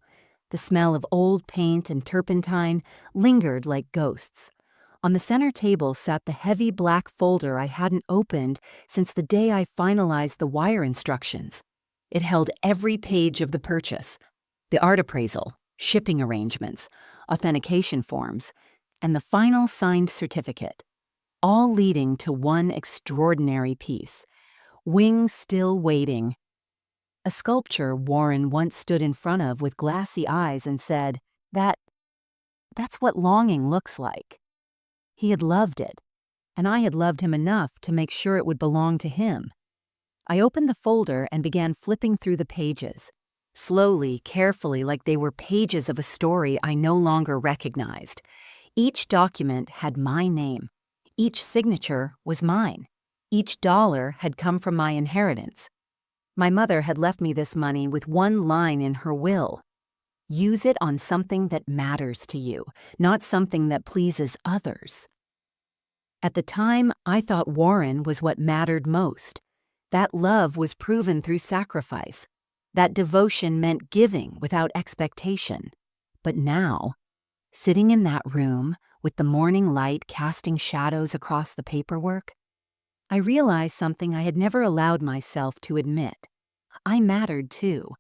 The smell of old paint and turpentine lingered like ghosts. On the center table sat the heavy black folder I hadn't opened since the day I finalized the wire instructions. It held every page of the purchase, the art appraisal, shipping arrangements, authentication forms, and the final signed certificate, all leading to one extraordinary piece: Wings Still Waiting. A sculpture Warren once stood in front of with glassy eyes and said, That's what longing looks like. He had loved it, and I had loved him enough to make sure it would belong to him. I opened the folder and began flipping through the pages, slowly, carefully, like they were pages of a story I no longer recognized. Each document had my name. Each signature was mine. Each dollar had come from my inheritance. My mother had left me this money with one line in her will: use it on something that matters to you, not something that pleases others. At the time, I thought Warren was what mattered most. That love was proven through sacrifice. That devotion meant giving without expectation. But now, sitting in that room with the morning light casting shadows across the paperwork, I realized something I had never allowed myself to admit. I mattered too,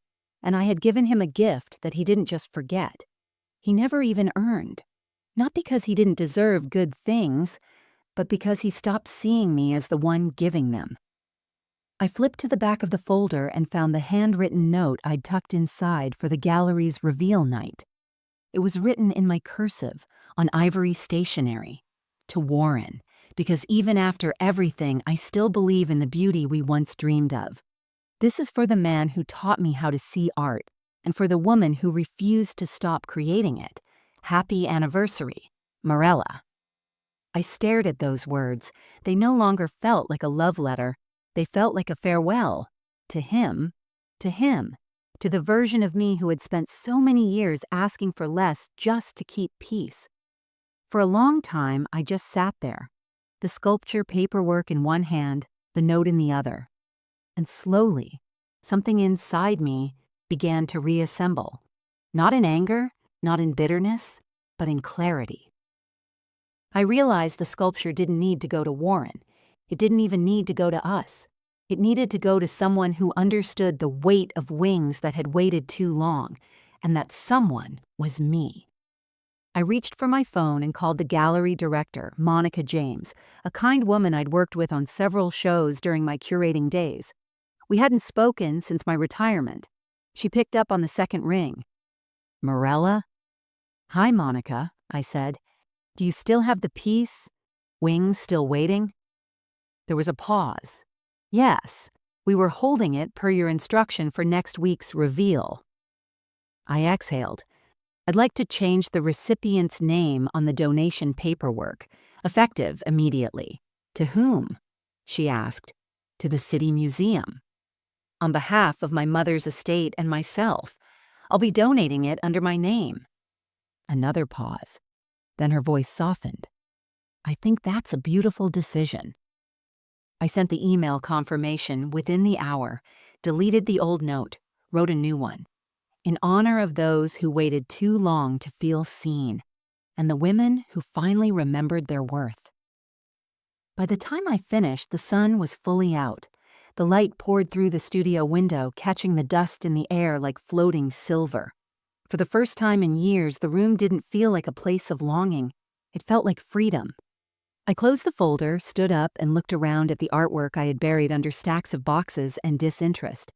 and I had given him a gift that he didn't just forget. He never even earned. Not because he didn't deserve good things, but because he stopped seeing me as the one giving them. I flipped to the back of the folder and found the handwritten note I'd tucked inside for the gallery's reveal night. It was written in my cursive on ivory stationery. To Warren, because even after everything, I still believe in the beauty we once dreamed of. This is for the man who taught me how to see art, and for the woman who refused to stop creating it. Happy anniversary, Morella. I stared at those words. They no longer felt like a love letter. They felt like a farewell. To him, to the version of me who had spent so many years asking for less just to keep peace. For a long time, I just sat there, the sculpture paperwork in one hand, the note in the other. And slowly, something inside me began to reassemble. Not in anger, not in bitterness, but in clarity. I realized the sculpture didn't need to go to Warren. It didn't even need to go to us. It needed to go to someone who understood the weight of wings that had waited too long, and that someone was me. I reached for my phone and called the gallery director, Monica James, a kind woman I'd worked with on several shows during my curating days. We hadn't spoken since my retirement. She picked up on the second ring. "Morella?" "Hi, Monica," I said. "Do you still have the piece? Wings still waiting?" There was a pause. "Yes, we were holding it per your instruction for next week's reveal." I exhaled. "I'd like to change the recipient's name on the donation paperwork, effective immediately." "To whom?" she asked. "To the City Museum. On behalf of my mother's estate and myself. I'll be donating it under my name." Another pause. Then her voice softened. "I think that's a beautiful decision." I sent the email confirmation within the hour, deleted the old note, wrote a new one. In honor of those who waited too long to feel seen, and the women who finally remembered their worth. By the time I finished, the sun was fully out. The light poured through the studio window, catching the dust in the air like floating silver. For the first time in years, the room didn't feel like a place of longing. It felt like freedom. I closed the folder, stood up, and looked around at the artwork I had buried under stacks of boxes and disinterest.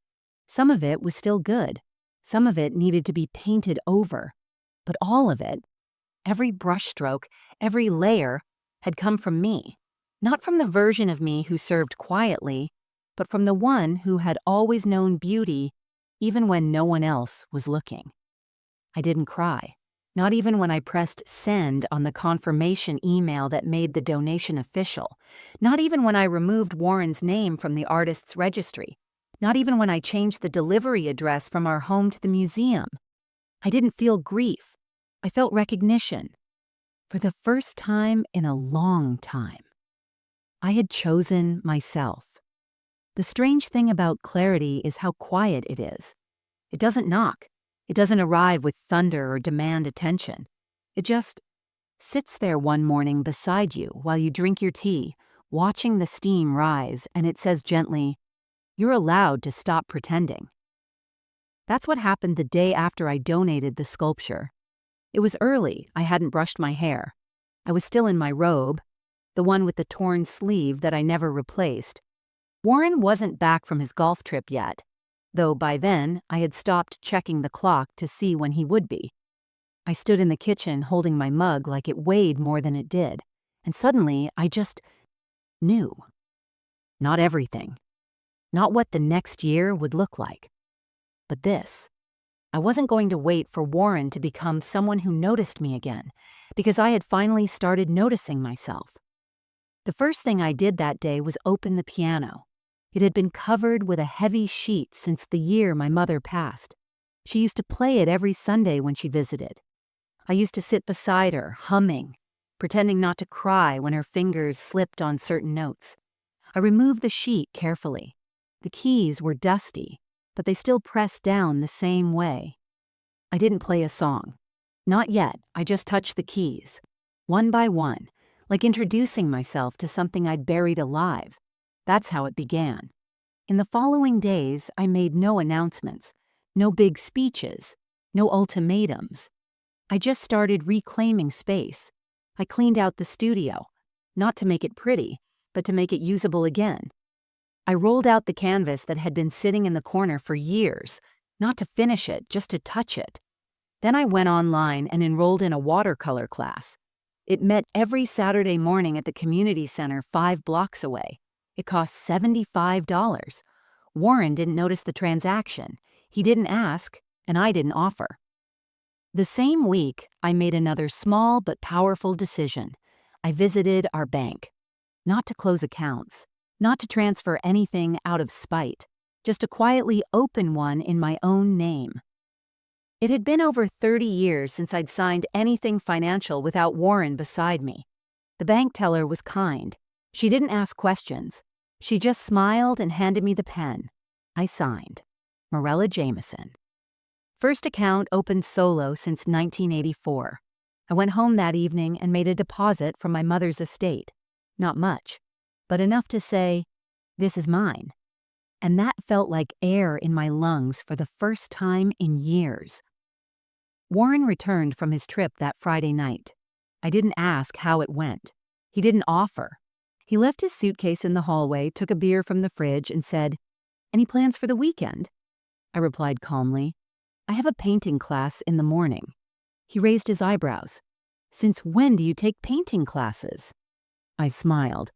Some of it was still good. Some of it needed to be painted over. But all of it, every brushstroke, every layer, had come from me. Not from the version of me who served quietly, but from the one who had always known beauty, even when no one else was looking. I didn't cry, not even when I pressed send on the confirmation email that made the donation official, not even when I removed Warren's name from the artist's registry, not even when I changed the delivery address from our home to the museum. I didn't feel grief. I felt recognition. For the first time in a long time. I had chosen myself. The strange thing about clarity is how quiet it is. It doesn't knock. It doesn't arrive with thunder or demand attention. It just sits there one morning beside you while you drink your tea, watching the steam rise, and it says gently, "You're allowed to stop pretending." That's what happened the day after I donated the sculpture. It was early. I hadn't brushed my hair. I was still in my robe, the one with the torn sleeve that I never replaced. Warren wasn't back from his golf trip yet, though by then I had stopped checking the clock to see when he would be. I stood in the kitchen holding my mug like it weighed more than it did, and suddenly I just knew. Not everything. Not what the next year would look like. But this. I wasn't going to wait for Warren to become someone who noticed me again, because I had finally started noticing myself. The first thing I did that day was open the piano. It had been covered with a heavy sheet since the year my mother passed. She used to play it every Sunday when she visited. I used to sit beside her, humming, pretending not to cry when her fingers slipped on certain notes. I removed the sheet carefully. The keys were dusty, but they still pressed down the same way. I didn't play a song. Not yet. I just touched the keys, one by one, like introducing myself to something I'd buried alive. That's how it began. In the following days, I made no announcements, no big speeches, no ultimatums. I just started reclaiming space. I cleaned out the studio, not to make it pretty, but to make it usable again. I rolled out the canvas that had been sitting in the corner for years, not to finish it, just to touch it. Then I went online and enrolled in a watercolor class. It met every Saturday morning at the community center 5 blocks away. It cost $75. Warren didn't notice the transaction. He didn't ask, and I didn't offer. The same week, I made another small but powerful decision. I visited our bank. Not to close accounts, not to transfer anything out of spite, just to quietly open one in my own name. It had been over 30 years since I'd signed anything financial without Warren beside me. The bank teller was kind. She didn't ask questions. She just smiled and handed me the pen. I signed. Morella Jameson. First account opened solo since 1984. I went home that evening and made a deposit from my mother's estate. Not much, but enough to say, "This is mine." And that felt like air in my lungs for the first time in years. Warren returned from his trip that Friday night. I didn't ask how it went. He didn't offer. He left his suitcase in the hallway, took a beer from the fridge, and said, "Any plans for the weekend?" I replied calmly, "I have a painting class in the morning." He raised his eyebrows. "Since when do you take painting classes?" I smiled.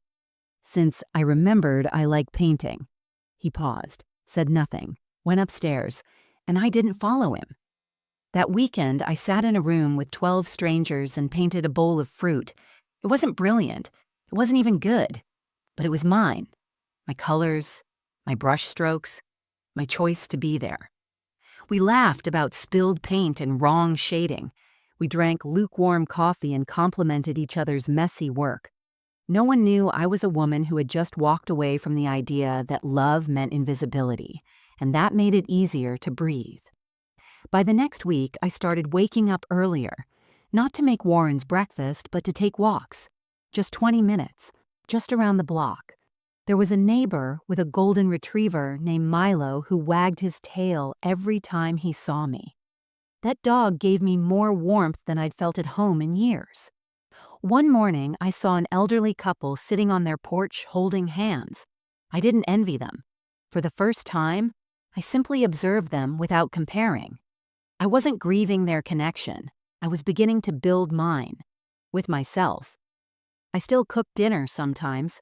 "Since I remembered I like painting." He paused, said nothing, went upstairs, and I didn't follow him. That weekend, I sat in a room with 12 strangers and painted a bowl of fruit. It wasn't brilliant. It wasn't even good. But it was mine. My colors, my brush strokes, my choice to be there. We laughed about spilled paint and wrong shading. We drank lukewarm coffee and complimented each other's messy work. No one knew I was a woman who had just walked away from the idea that love meant invisibility, and that made it easier to breathe. By the next week, I started waking up earlier, not to make Warren's breakfast, but to take walks. Just 20 minutes, just around the block. There was a neighbor with a golden retriever named Milo who wagged his tail every time he saw me. That dog gave me more warmth than I'd felt at home in years. One morning, I saw an elderly couple sitting on their porch holding hands. I didn't envy them. For the first time, I simply observed them without comparing. I wasn't grieving their connection. I was beginning to build mine, with myself. I still cooked dinner sometimes,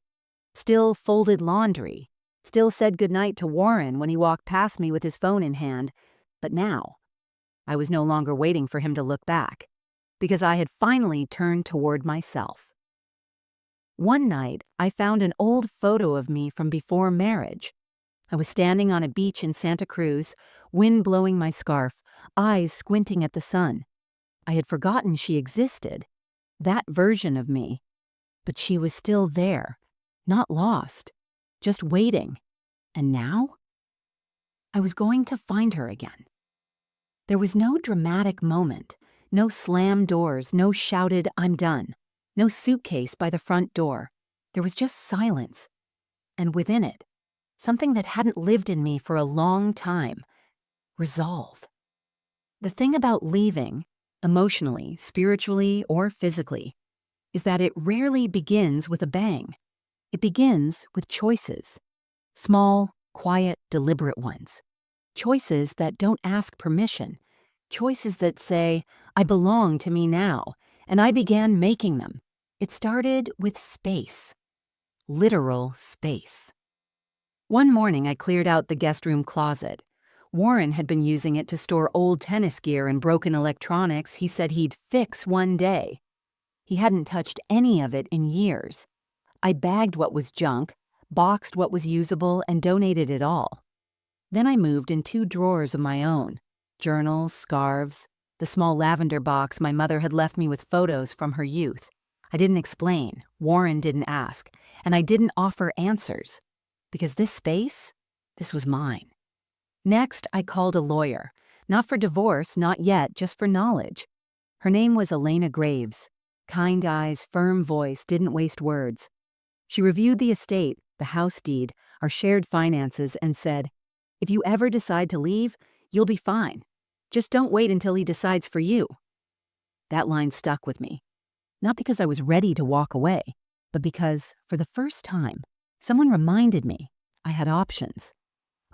still folded laundry, still said goodnight to Warren when he walked past me with his phone in hand, but now, I was no longer waiting for him to look back, because I had finally turned toward myself. One night, I found an old photo of me from before marriage. I was standing on a beach in Santa Cruz, wind blowing my scarf, eyes squinting at the sun. I had forgotten she existed, that version of me. But she was still there, not lost, just waiting. And now? I was going to find her again. There was no dramatic moment, no slammed doors, no shouted, "I'm done," no suitcase by the front door. There was just silence. And within it, something that hadn't lived in me for a long time. Resolve. The thing about leaving, emotionally, spiritually, or physically, is that it rarely begins with a bang. It begins with choices. Small, quiet, deliberate ones. Choices that don't ask permission. Choices that say, "I belong to me now," and I began making them. It started with space. Literal space. One morning, I cleared out the guest room closet. Warren had been using it to store old tennis gear and broken electronics he said he'd fix one day. He hadn't touched any of it in years. I bagged what was junk, boxed what was usable, and donated it all. Then I moved in 2 drawers of my own. Journals, scarves, the small lavender box my mother had left me with photos from her youth. I didn't explain, Warren didn't ask, and I didn't offer answers. Because this space, this was mine. Next, I called a lawyer. Not for divorce, not yet, just for knowledge. Her name was Elena Graves. Kind eyes, firm voice, didn't waste words. She reviewed the estate, the house deed, our shared finances, and said, "If you ever decide to leave, you'll be fine. Just don't wait until he decides for you." That line stuck with me. Not because I was ready to walk away, but because, for the first time, someone reminded me I had options.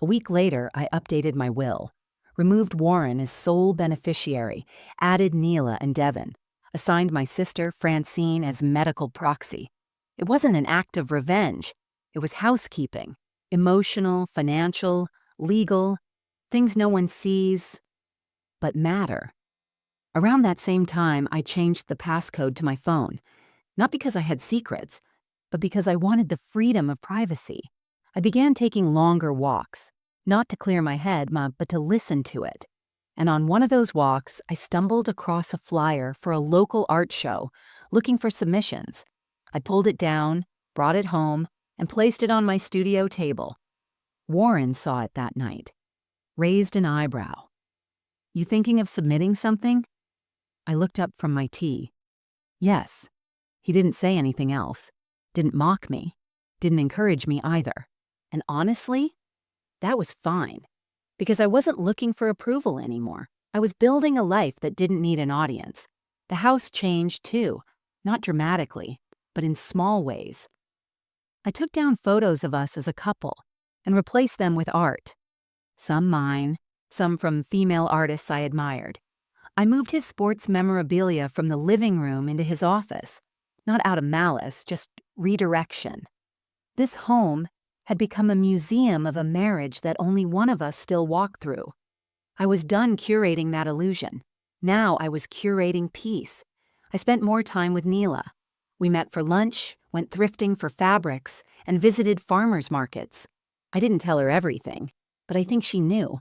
A week later, I updated my will, removed Warren as sole beneficiary, added Neela and Devin, assigned my sister, Francine, as medical proxy. It wasn't an act of revenge. It was housekeeping, emotional, financial, legal, things no one sees, but matter. Around that same time, I changed the passcode to my phone, not because I had secrets, but because I wanted the freedom of privacy. I began taking longer walks, not to clear my head, but to listen to it. And on one of those walks, I stumbled across a flyer for a local art show, looking for submissions. I pulled it down, brought it home, and placed it on my studio table. Warren saw it that night, raised an eyebrow. "You thinking of submitting something?" I looked up from my tea. Yes. He didn't say anything else, didn't mock me, didn't encourage me either. And honestly, that was fine, because I wasn't looking for approval anymore. I was building a life that didn't need an audience. The house changed too, not dramatically, but in small ways. I took down photos of us as a couple and replaced them with art. Some mine, some from female artists I admired. I moved his sports memorabilia from the living room into his office, not out of malice, just redirection. This home had become a museum of a marriage that only one of us still walked through. I was done curating that illusion. Now I was curating peace. I spent more time with Neela. We met for lunch, went thrifting for fabrics, and visited farmers markets. I didn't tell her everything, but I think she knew.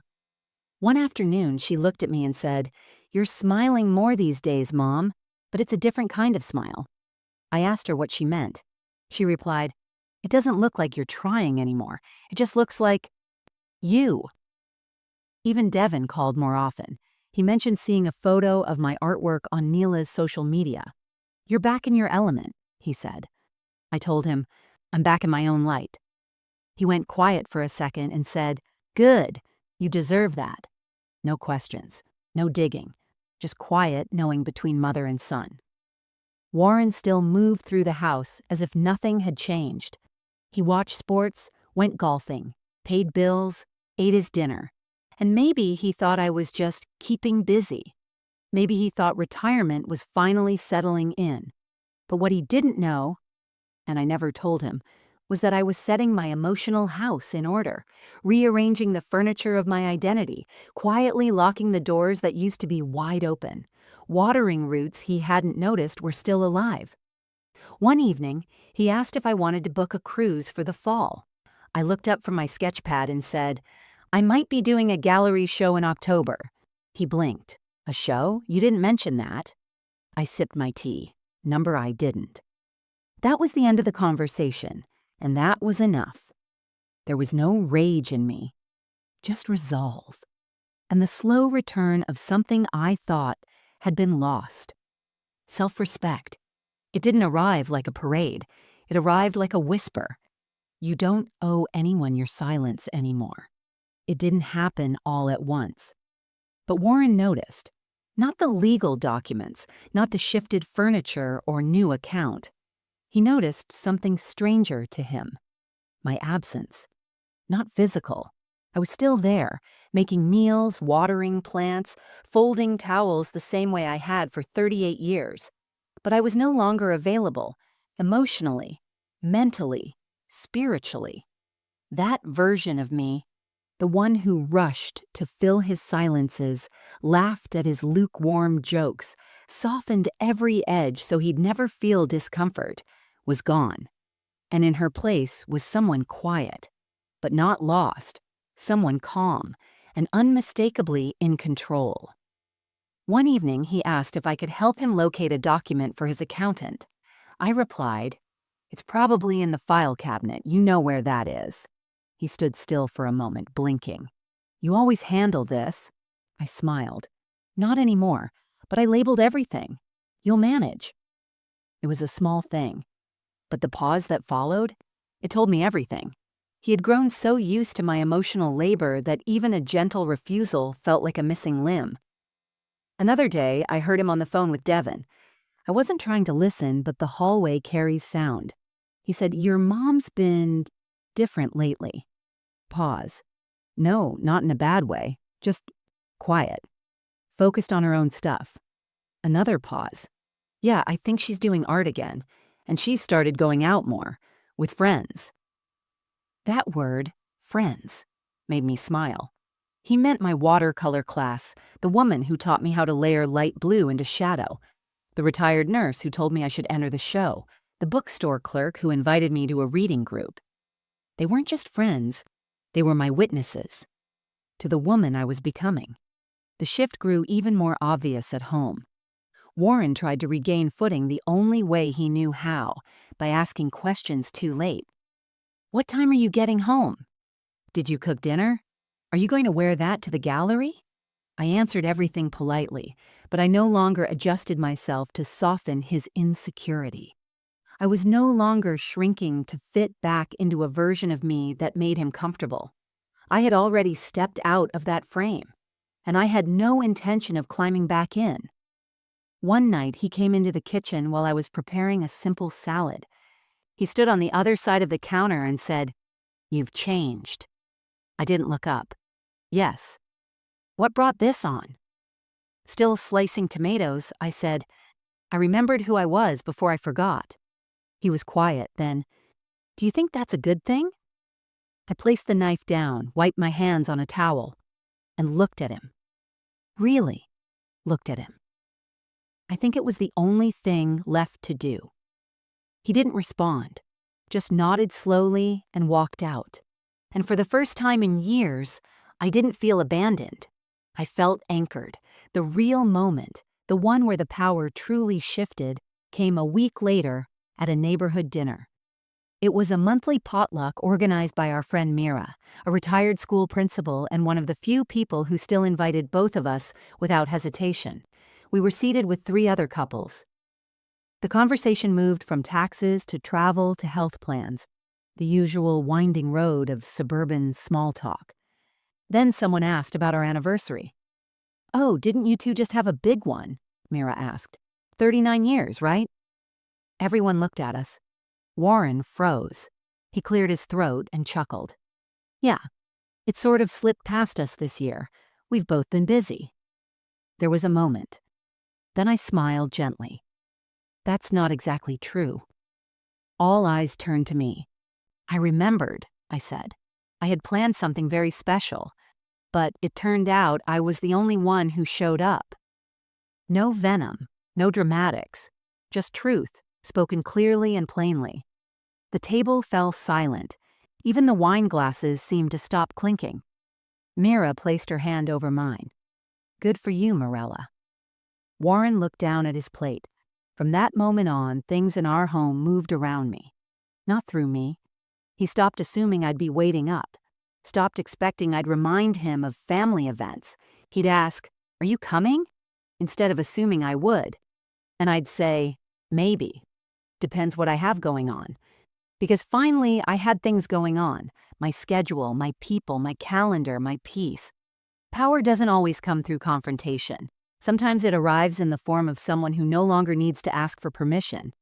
One afternoon, she looked at me and said, "You're smiling more these days, Mom, but it's a different kind of smile." I asked her what she meant. She replied, "It doesn't look like you're trying anymore. It just looks like you." Even Devin called more often. He mentioned seeing a photo of my artwork on Neela's social media. "You're back in your element," he said. I told him, "I'm back in my own light." He went quiet for a second and said, "Good, you deserve that." No questions, no digging, just quiet knowing between mother and son. Warren still moved through the house as if nothing had changed. He watched sports, went golfing, paid bills, ate his dinner. And maybe he thought I was just keeping busy. Maybe he thought retirement was finally settling in. But what he didn't know, and I never told him, was that I was setting my emotional house in order, rearranging the furniture of my identity, quietly locking the doors that used to be wide open. Watering roots he hadn't noticed were still alive. One evening, he asked if I wanted to book a cruise for the fall. I looked up from my sketch pad and said, "I might be doing a gallery show in October." He blinked. "A show? You didn't mention that." I sipped my tea. Number I didn't. That was the end of the conversation, and that was enough. There was no rage in me, just resolve, and the slow return of something I thought had been lost. Self-respect. It didn't arrive like a parade. It arrived like a whisper. You don't owe anyone your silence anymore. It didn't happen all at once. But Warren noticed. Not the legal documents, not the shifted furniture or new account. He noticed something stranger to him. My absence. Not physical. I was still there, making meals, watering plants, folding towels the same way I had for 38 years. But I was no longer available, emotionally, mentally, spiritually. That version of me, the one who rushed to fill his silences, laughed at his lukewarm jokes, softened every edge so he'd never feel discomfort, was gone. And in her place was someone quiet, but not lost, someone calm, and unmistakably in control. One evening, he asked if I could help him locate a document for his accountant. I replied, "It's probably in the file cabinet. You know where that is." He stood still for a moment, blinking. "You always handle this." I smiled. "Not anymore, but I labeled everything. You'll manage." It was a small thing. But the pause that followed, it told me everything. He had grown so used to my emotional labor that even a gentle refusal felt like a missing limb. Another day, I heard him on the phone with Devin. I wasn't trying to listen, but the hallway carries sound. He said, "Your mom's been different lately." Pause. No, not in a bad way, just quiet. Focused on her own stuff. Another pause. "Yeah, I think she's doing art again, and she's started going out more, with friends." That word, friends, made me smile. He meant my watercolor class, the woman who taught me how to layer light blue into shadow, the retired nurse who told me I should enter the show, the bookstore clerk who invited me to a reading group. They weren't just friends, they were my witnesses to the woman I was becoming. The shift grew even more obvious at home. Warren tried to regain footing the only way he knew how, by asking questions too late. "What time are you getting home? Did you cook dinner? Are you going to wear that to the gallery?" I answered everything politely, but I no longer adjusted myself to soften his insecurity. I was no longer shrinking to fit back into a version of me that made him comfortable. I had already stepped out of that frame. and I had no intention of climbing back in. One night, he came into the kitchen while I was preparing a simple salad. He stood on the other side of the counter and said, "You've changed." I didn't look up. "Yes." "What brought this on?" Still slicing tomatoes, I said, "I remembered who I was before I forgot." He was quiet, then, "Do you think that's a good thing?" I placed the knife down, wiped my hands on a towel, and looked at him. Really looked at him. I think it was the only thing left to do. He didn't respond, just nodded slowly and walked out. And for the first time in years, I didn't feel abandoned. I felt anchored. The real moment, the one where the power truly shifted, came a week later at a neighborhood dinner. It was a monthly potluck organized by our friend Mira, a retired school principal and one of the few people who still invited both of us without hesitation. We were seated with 3 other couples. The conversation moved from taxes to travel to health plans, the usual winding road of suburban small talk. Then someone asked about our anniversary. "Oh, didn't you two just have a big one?" Mira asked. 39 years, right? Everyone looked at us. Warren froze. He cleared his throat and chuckled. "Yeah, it sort of slipped past us this year. We've both been busy." There was a moment. Then I smiled gently. "That's not exactly true." All eyes turned to me. "I remembered," I said. "I had planned something very special, but it turned out I was the only one who showed up." No venom, no dramatics, just truth, spoken clearly and plainly. The table fell silent. Even the wine glasses seemed to stop clinking. Mira placed her hand over mine. "Good for you, Morella." Warren looked down at his plate. From that moment on, things in our home moved around me, not through me. He stopped assuming I'd be waiting up, stopped expecting I'd remind him of family events. He'd ask, "Are you coming?" instead of assuming I would. And I'd say, "Maybe. Depends what I have going on." Because finally, I had things going on. My schedule, my people, my calendar, my peace. Power doesn't always come through confrontation. Sometimes it arrives in the form of someone who no longer needs to ask for permission.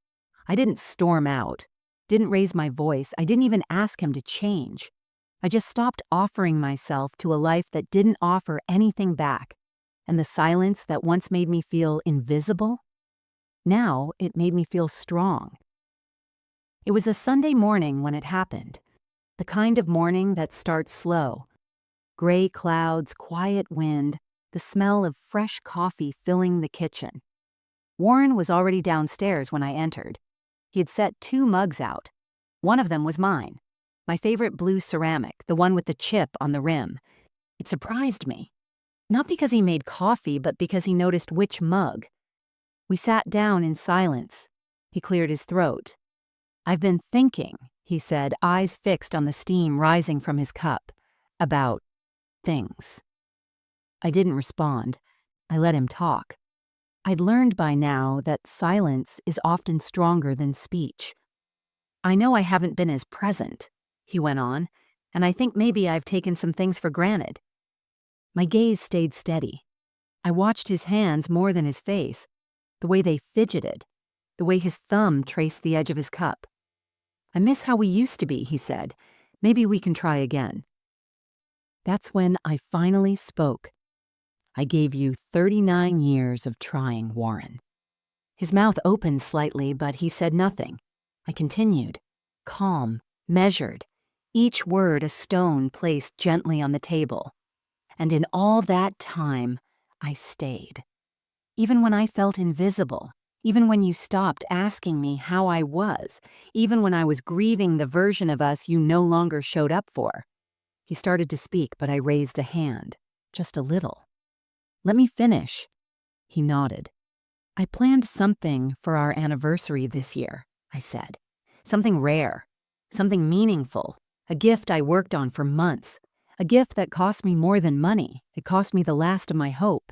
I didn't storm out, didn't raise my voice, I didn't even ask him to change. I just stopped offering myself to a life that didn't offer anything back. And the silence that once made me feel invisible, now it made me feel strong. It was a Sunday morning when it happened. The kind of morning that starts slow. Gray clouds, quiet wind, the smell of fresh coffee filling the kitchen. Warren was already downstairs when I entered. He had set 2 mugs out. One of them was mine, my favorite blue ceramic, the one with the chip on the rim. It surprised me. Not because he made coffee, but because he noticed which mug. We sat down in silence. He cleared his throat. "I've been thinking," he said, eyes fixed on the steam rising from his cup, "about things." I didn't respond. I let him talk. I'd learned by now that silence is often stronger than speech. "I know I haven't been as present," he went on, "and I think maybe I've taken some things for granted." My gaze stayed steady. I watched his hands more than his face, the way they fidgeted, the way his thumb traced the edge of his cup. "I miss how we used to be," he said. "Maybe we can try again." That's when I finally spoke. "I gave you 39 years of trying, Warren." His mouth opened slightly, but he said nothing. I continued, calm, measured, each word a stone placed gently on the table. And in all that time, I stayed. Even when I felt invisible, even when you stopped asking me how I was, even when I was grieving the version of us you no longer showed up for. He started to speak, but I raised a hand, just a little. "Let me finish." He nodded. "I planned something for our anniversary this year," I said. "Something rare, something meaningful, a gift I worked on for months, a gift that cost me more than money. It cost me the last of my hope."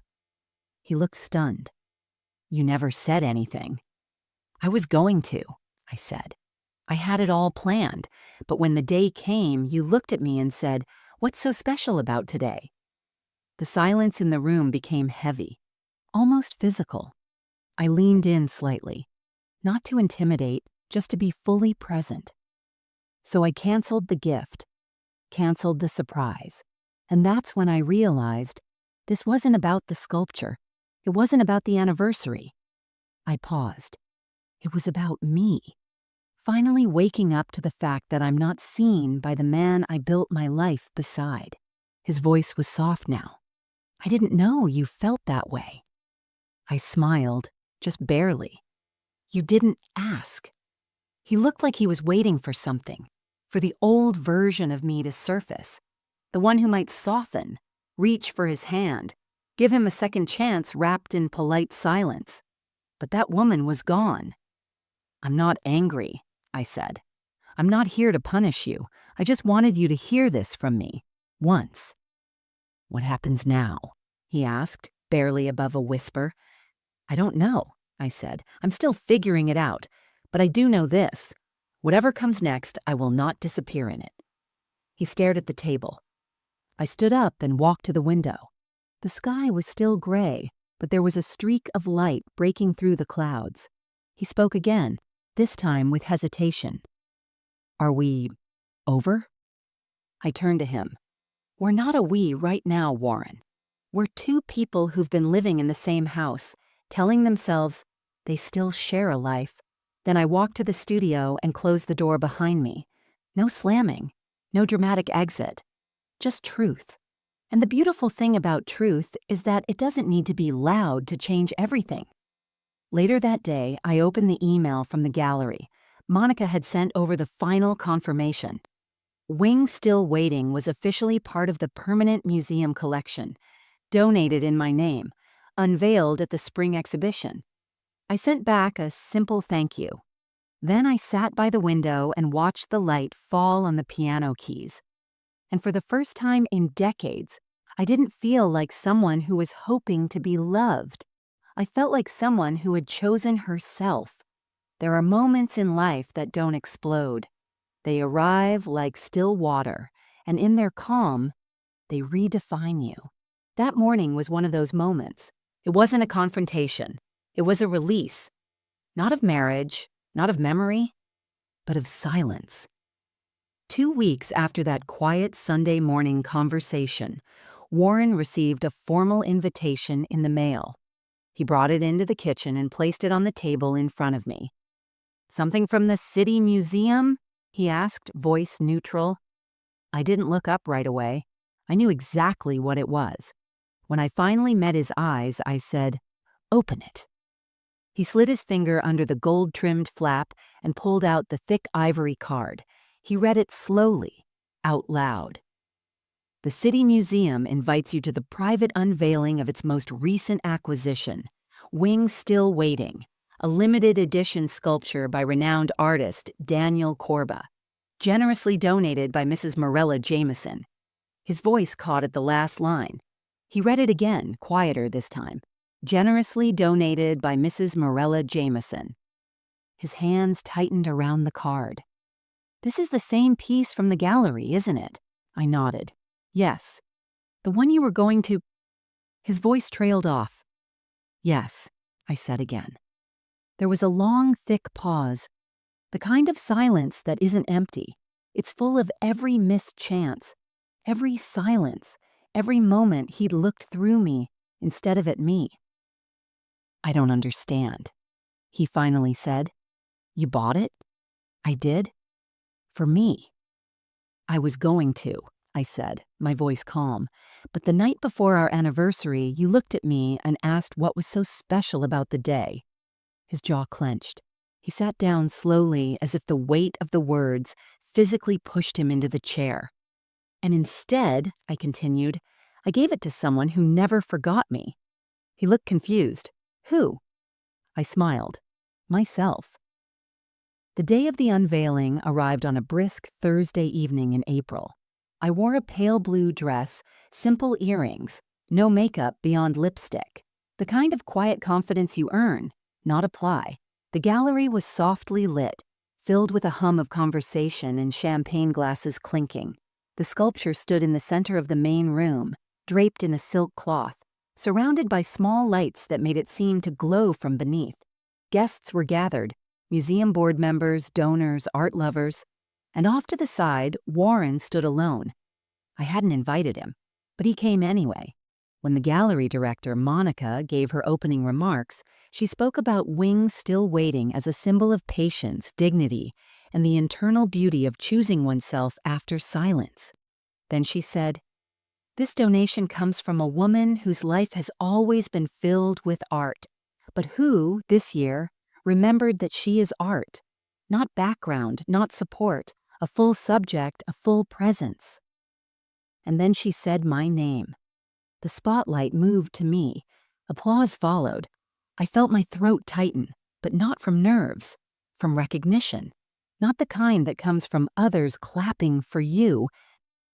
He looked stunned. "You never said anything." "I was going to," I said. "I had it all planned, but when the day came, you looked at me and said, 'What's so special about today?'" The silence in the room became heavy, almost physical. I leaned in slightly, not to intimidate, just to be fully present. So I canceled the gift, canceled the surprise. And that's when I realized this wasn't about the sculpture. It wasn't about the anniversary. I paused. It was about me. Finally waking up to the fact that I'm not seen by the man I built my life beside. His voice was soft now. I didn't know you felt that way. I smiled, just barely. You didn't ask. He looked like he was waiting for something, for the old version of me to surface, the one who might soften, reach for his hand, give him a second chance wrapped in polite silence. But that woman was gone. I'm not angry, I said. I'm not here to punish you. I just wanted you to hear this from me, once. What happens now? He asked, barely above a whisper. I don't know, I said. I'm still figuring it out. But I do know this. Whatever comes next, I will not disappear in it. He stared at the table. I stood up and walked to the window. The sky was still gray, but there was a streak of light breaking through the clouds. He spoke again, this time with hesitation. Are we over? I turned to him. We're not a we right now, Warren. We're two people who've been living in the same house, telling themselves they still share a life. Then I walked to the studio and closed the door behind me. No slamming, no dramatic exit, just truth. And the beautiful thing about truth is that it doesn't need to be loud to change everything. Later that day, I opened the email from the gallery. Monica had sent over the final confirmation. Wings Still Waiting was officially part of the permanent museum collection, donated in my name, unveiled at the spring exhibition. I sent back a simple thank you. Then I sat by the window and watched the light fall on the piano keys. And for the first time in decades, I didn't feel like someone who was hoping to be loved. I felt like someone who had chosen herself. There are moments in life that don't explode. They arrive like still water, and in their calm, they redefine you. That morning was one of those moments. It wasn't a confrontation. It was a release. Not of marriage, not of memory, but of silence. 2 weeks after that quiet Sunday morning conversation, Warren received a formal invitation in the mail. He brought it into the kitchen and placed it on the table in front of me. Something from the City Museum? He asked, voice neutral. I didn't look up right away. I knew exactly what it was. When I finally met his eyes, I said, "Open it." He slid his finger under the gold-trimmed flap and pulled out the thick ivory card. He read it slowly, out loud. The City Museum invites you to the private unveiling of its most recent acquisition, Wings Still Waiting, a limited edition sculpture by renowned artist Daniel Korba, generously donated by Mrs. Morella Jameson. His voice caught at the last line. He read it again, quieter this time. Generously donated by Mrs. Morella Jameson. His hands tightened around the card. This is the same piece from the gallery, isn't it? I nodded. Yes. The one you were going to... His voice trailed off. Yes, I said again. There was a long, thick pause. The kind of silence that isn't empty. It's full of every missed chance, every silence, every moment he'd looked through me instead of at me. I don't understand, he finally said. You bought it? I did? For me. I was going to, I said, my voice calm. But the night before our anniversary, you looked at me and asked what was so special about the day. His jaw clenched. He sat down slowly as if the weight of the words physically pushed him into the chair. And instead, I continued, I gave it to someone who never forgot me. He looked confused. Who? I smiled. Myself. The day of the unveiling arrived on a brisk Thursday evening in April. I wore a pale blue dress, simple earrings, no makeup beyond lipstick. The kind of quiet confidence you earn, not apply. The gallery was softly lit, filled with a hum of conversation and champagne glasses clinking. The sculpture stood in the center of the main room, draped in a silk cloth, surrounded by small lights that made it seem to glow from beneath. Guests were gathered, museum board members, donors, art lovers, and off to the side, Warren stood alone. I hadn't invited him, but he came anyway. When the gallery director, Monica, gave her opening remarks, she spoke about wings still waiting as a symbol of patience, dignity, and the internal beauty of choosing oneself after silence. Then she said, "This donation comes from a woman whose life has always been filled with art, but who, this year, remembered that she is art, not background, not support, a full subject, a full presence." And then she said my name. The spotlight moved to me. Applause followed. I felt my throat tighten, but not from nerves, from recognition. Not the kind that comes from others clapping for you,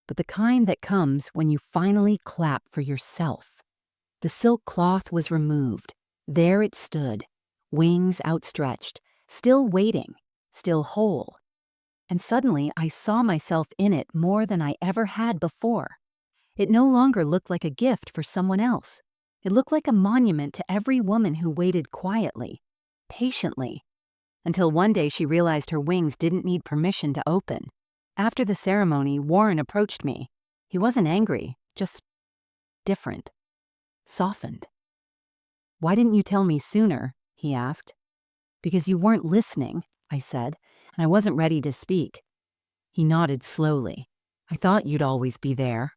but the kind that comes when you finally clap for yourself. The silk cloth was removed. There it stood, wings outstretched, still waiting, still whole. And suddenly I saw myself in it more than I ever had before. It no longer looked like a gift for someone else. It looked like a monument to every woman who waited quietly, patiently, until one day she realized her wings didn't need permission to open. After the ceremony, Warren approached me. He wasn't angry, just different, softened. "Why didn't you tell me sooner?" he asked. "Because you weren't listening," I said, and I wasn't ready to speak. He nodded slowly. "I thought you'd always be there."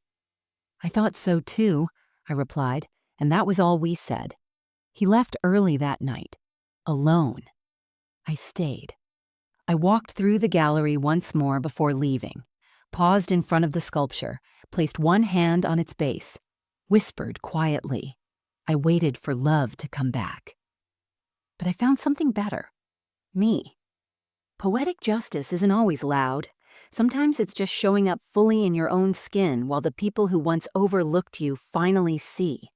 "I thought so too," I replied, and that was all we said. He left early that night, alone. I stayed. I walked through the gallery once more before leaving, paused in front of the sculpture, placed one hand on its base, whispered quietly. I waited for love to come back. But I found something better. Me. Poetic justice isn't always loud. Sometimes it's just showing up fully in your own skin while the people who once overlooked you finally see.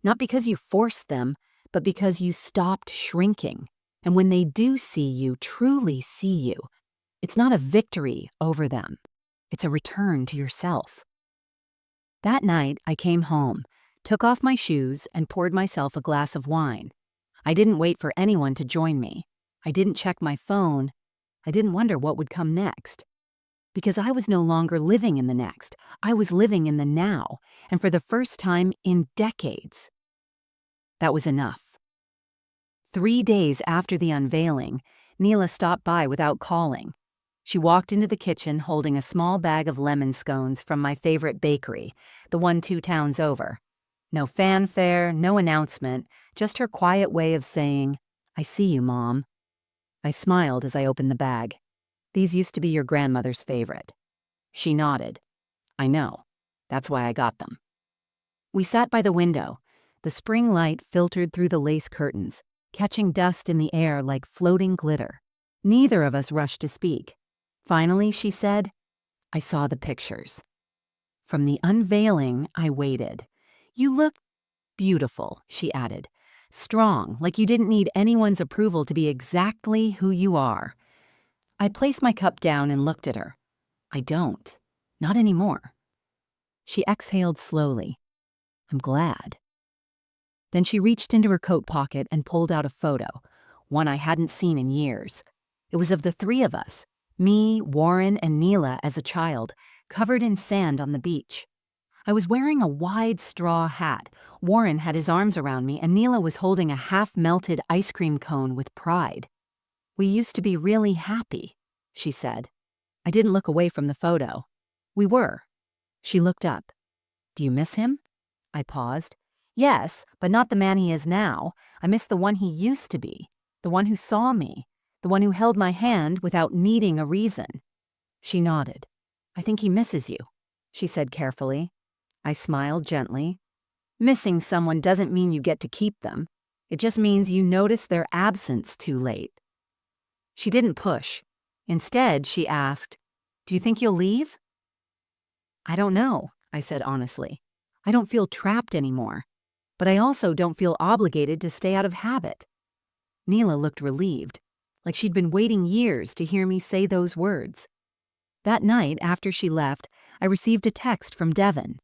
Not because you forced them, but because you stopped shrinking. And when they do see you, truly see you, it's not a victory over them. It's a return to yourself. That night, I came home, took off my shoes, and poured myself a glass of wine. I didn't wait for anyone to join me. I didn't check my phone. I didn't wonder what would come next. Because I was no longer living in the next. I was living in the now, and for the first time in decades. That was enough. 3 days after the unveiling, Neela stopped by without calling. She walked into the kitchen holding a small bag of lemon scones from my favorite bakery, the one 2 towns over. No fanfare, no announcement, just her quiet way of saying, "I see you, Mom." I smiled as I opened the bag. "These used to be your grandmother's favorite." She nodded. "I know. That's why I got them." We sat by the window. The spring light filtered through the lace curtains, catching dust in the air like floating glitter. Neither of us rushed to speak. Finally, she said, "I saw the pictures." From the unveiling, I waited. "You look beautiful," she added. "Strong, like you didn't need anyone's approval to be exactly who you are." I placed my cup down and looked at her. "I don't. Not anymore." She exhaled slowly. "I'm glad." Then she reached into her coat pocket and pulled out a photo, one I hadn't seen in years. It was of the 3 of us, me, Warren, and Neela as a child, covered in sand on the beach. I was wearing a wide straw hat. Warren had his arms around me, and Neela was holding a half-melted ice cream cone with pride. "We used to be really happy," she said. I didn't look away from the photo. "We were." She looked up. "Do you miss him?" I paused. "Yes, but not the man he is now. I miss the one he used to be, the one who saw me, the one who held my hand without needing a reason." She nodded. "I think he misses you," she said carefully. I smiled gently. "Missing someone doesn't mean you get to keep them. It just means you notice their absence too late." She didn't push. Instead, she asked, "Do you think you'll leave?" "I don't know," I said honestly. "I don't feel trapped anymore. But I also don't feel obligated to stay out of habit." Neela looked relieved, like she'd been waiting years to hear me say those words. That night, after she left, I received a text from Devin.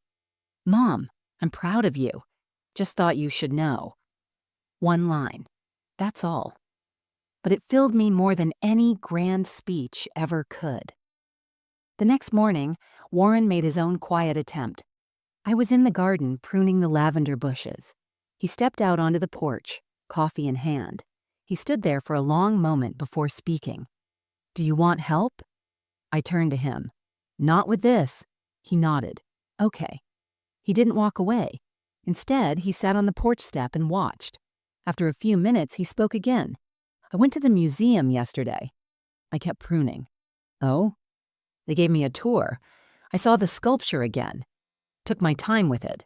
"Mom, I'm proud of you. Just thought you should know. One line. That's all. But it filled me more than any grand speech ever could. The next morning, Warren made his own quiet attempt. I was in the garden pruning the lavender bushes. He stepped out onto the porch, coffee in hand. He stood there for a long moment before speaking. "Do you want help?" I turned to him. "Not with this." He nodded. "Okay." He didn't walk away. Instead, he sat on the porch step and watched. After a few minutes, he spoke again. "I went to the museum yesterday." I kept pruning. "Oh?" They gave me a tour. I saw the sculpture again. Took my time with it.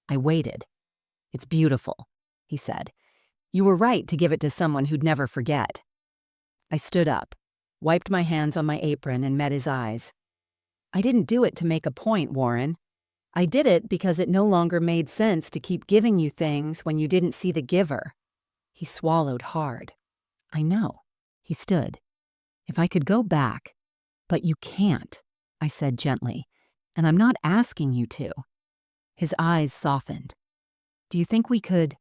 I waited. "It's beautiful," he said. "You were right to give it to someone who'd never forget." I stood up, wiped my hands on my apron, and met his eyes. "I didn't do it to make a point, Warren. I did it because it no longer made sense to keep giving you things when you didn't see the giver." He swallowed hard. "I know." He stood. "If I could go back—" "But you can't," I said gently, "and I'm not asking you to." His eyes softened. "Do you think we could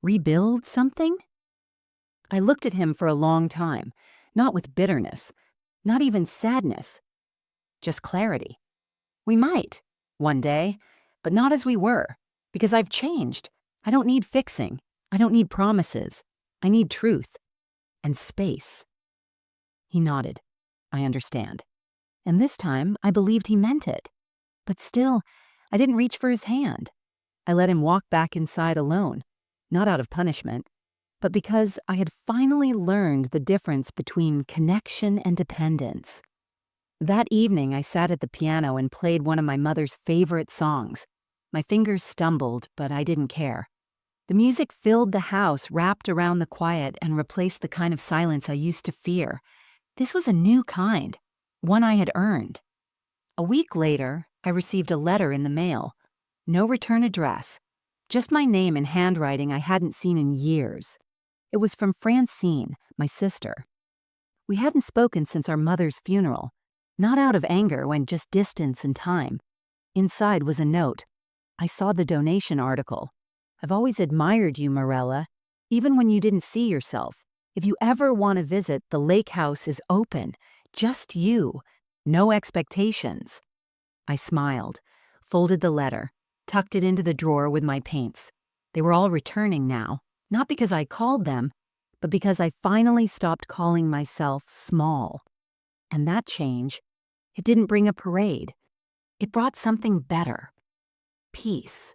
rebuild something?" I looked at him for a long time, not with bitterness, not even sadness, just clarity. "We might, one day, but not as we were, because I've changed. I don't need fixing. I don't need promises. I need truth and space." He nodded. "I understand." And this time, I believed he meant it. But still, I didn't reach for his hand. I let him walk back inside alone, not out of punishment, but because I had finally learned the difference between connection and dependence. That evening, I sat at the piano and played one of my mother's favorite songs. My fingers stumbled, but I didn't care. The music filled the house, wrapped around the quiet, and replaced the kind of silence I used to fear. This was a new kind, one I had earned. A week later, I received a letter in the mail. No return address, just my name in handwriting I hadn't seen in years. It was from Francine, my sister. We hadn't spoken since our mother's funeral, not out of anger, when just distance and time. Inside was a note. "I saw the donation article. I've always admired you, Morella, even when you didn't see yourself. If you ever want to visit, the lake house is open. Just you. No expectations." I smiled, folded the letter, tucked it into the drawer with my paints. They were all returning now, not because I called them, but because I finally stopped calling myself small. And that change, it didn't bring a parade. It brought something better. Peace.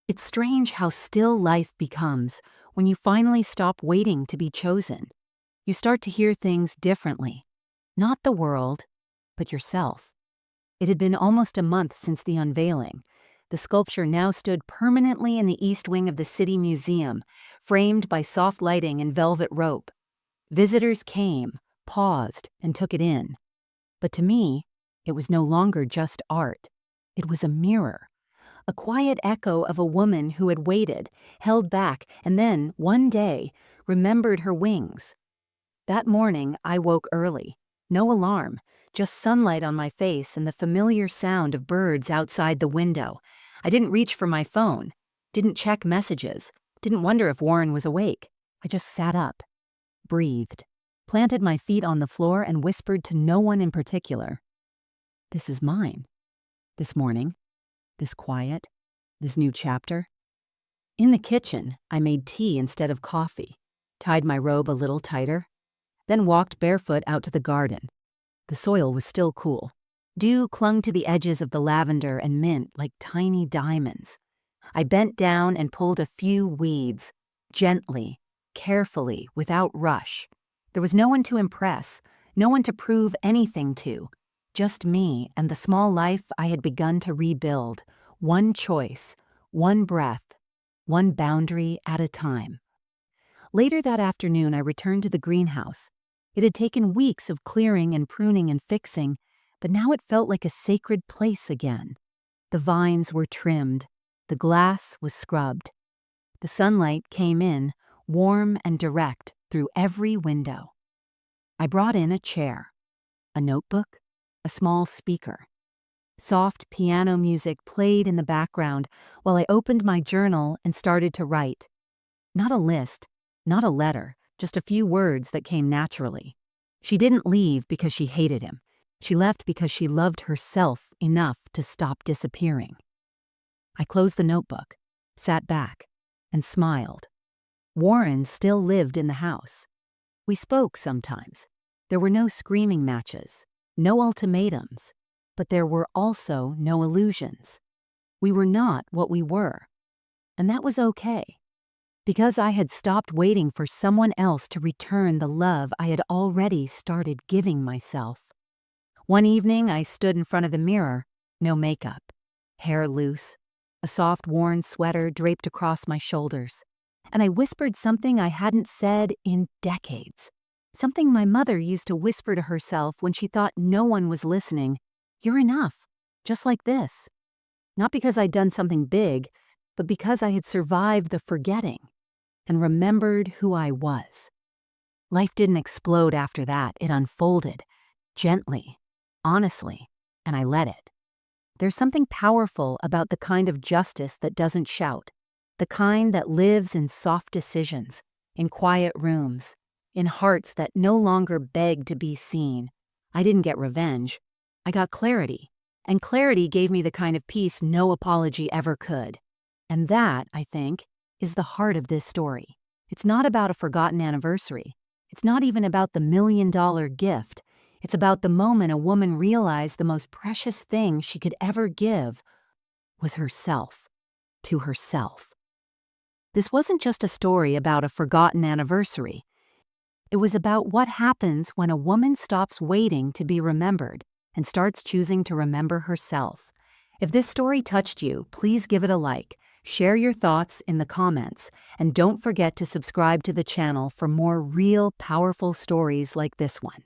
It's strange how still life becomes when you finally stop waiting to be chosen. You start to hear things differently. Not the world, but yourself. It had been almost a month since the unveiling. The sculpture now stood permanently in the east wing of the City Museum, framed by soft lighting and velvet rope. Visitors came, paused, and took it in. But to me, it was no longer just art. It was a mirror, a quiet echo of a woman who had waited, held back, and then, one day, remembered her wings. That morning, I woke early. No alarm, just sunlight on my face and the familiar sound of birds outside the window. I didn't reach for my phone, didn't check messages, didn't wonder if Warren was awake. I just sat up, breathed, planted my feet on the floor, and whispered to no one in particular. This is mine. This morning, this quiet, this new chapter. In the kitchen, I made tea instead of coffee, tied my robe a little tighter, then walked barefoot out to the garden. The soil was still cool. Dew clung to the edges of the lavender and mint like tiny diamonds. I bent down and pulled a few weeds, gently, carefully, without rush. There was no one to impress, no one to prove anything to, just me and the small life I had begun to rebuild, one choice, one breath, one boundary at a time. Later that afternoon, I returned to the greenhouse. It had taken weeks of clearing and pruning and fixing, but now it felt like a sacred place again. The vines were trimmed. The glass was scrubbed. The sunlight came in, warm and direct, through every window. I brought in a chair, a notebook, a small speaker. Soft piano music played in the background while I opened my journal and started to write. Not a list, not a letter, just a few words that came naturally. She didn't leave because she hated him. She left because she loved herself enough to stop disappearing. I closed the notebook, sat back, and smiled. Warren still lived in the house. We spoke sometimes. There were no screaming matches, no ultimatums, but there were also no illusions. We were not what we were, and that was okay, because I had stopped waiting for someone else to return the love I had already started giving myself. One evening, I stood in front of the mirror, no makeup, hair loose, a soft worn sweater draped across my shoulders, and I whispered something I hadn't said in decades. Something my mother used to whisper to herself when she thought no one was listening. You're enough, just like this. Not because I'd done something big, but because I had survived the forgetting and remembered who I was. Life didn't explode after that. It unfolded, gently, honestly, and I let it. There's something powerful about the kind of justice that doesn't shout, the kind that lives in soft decisions, in quiet rooms, in hearts that no longer beg to be seen. I didn't get revenge. I got clarity, and clarity gave me the kind of peace no apology ever could. And that, I think, is the heart of this story. It's not about a forgotten anniversary. It's not even about the $1,000,000 gift. It's about the moment a woman realized the most precious thing she could ever give was herself, to herself. This wasn't just a story about a forgotten anniversary. It was about what happens when a woman stops waiting to be remembered and starts choosing to remember herself. If this story touched you, please give it a like, share your thoughts in the comments, and don't forget to subscribe to the channel for more real, powerful stories like this one.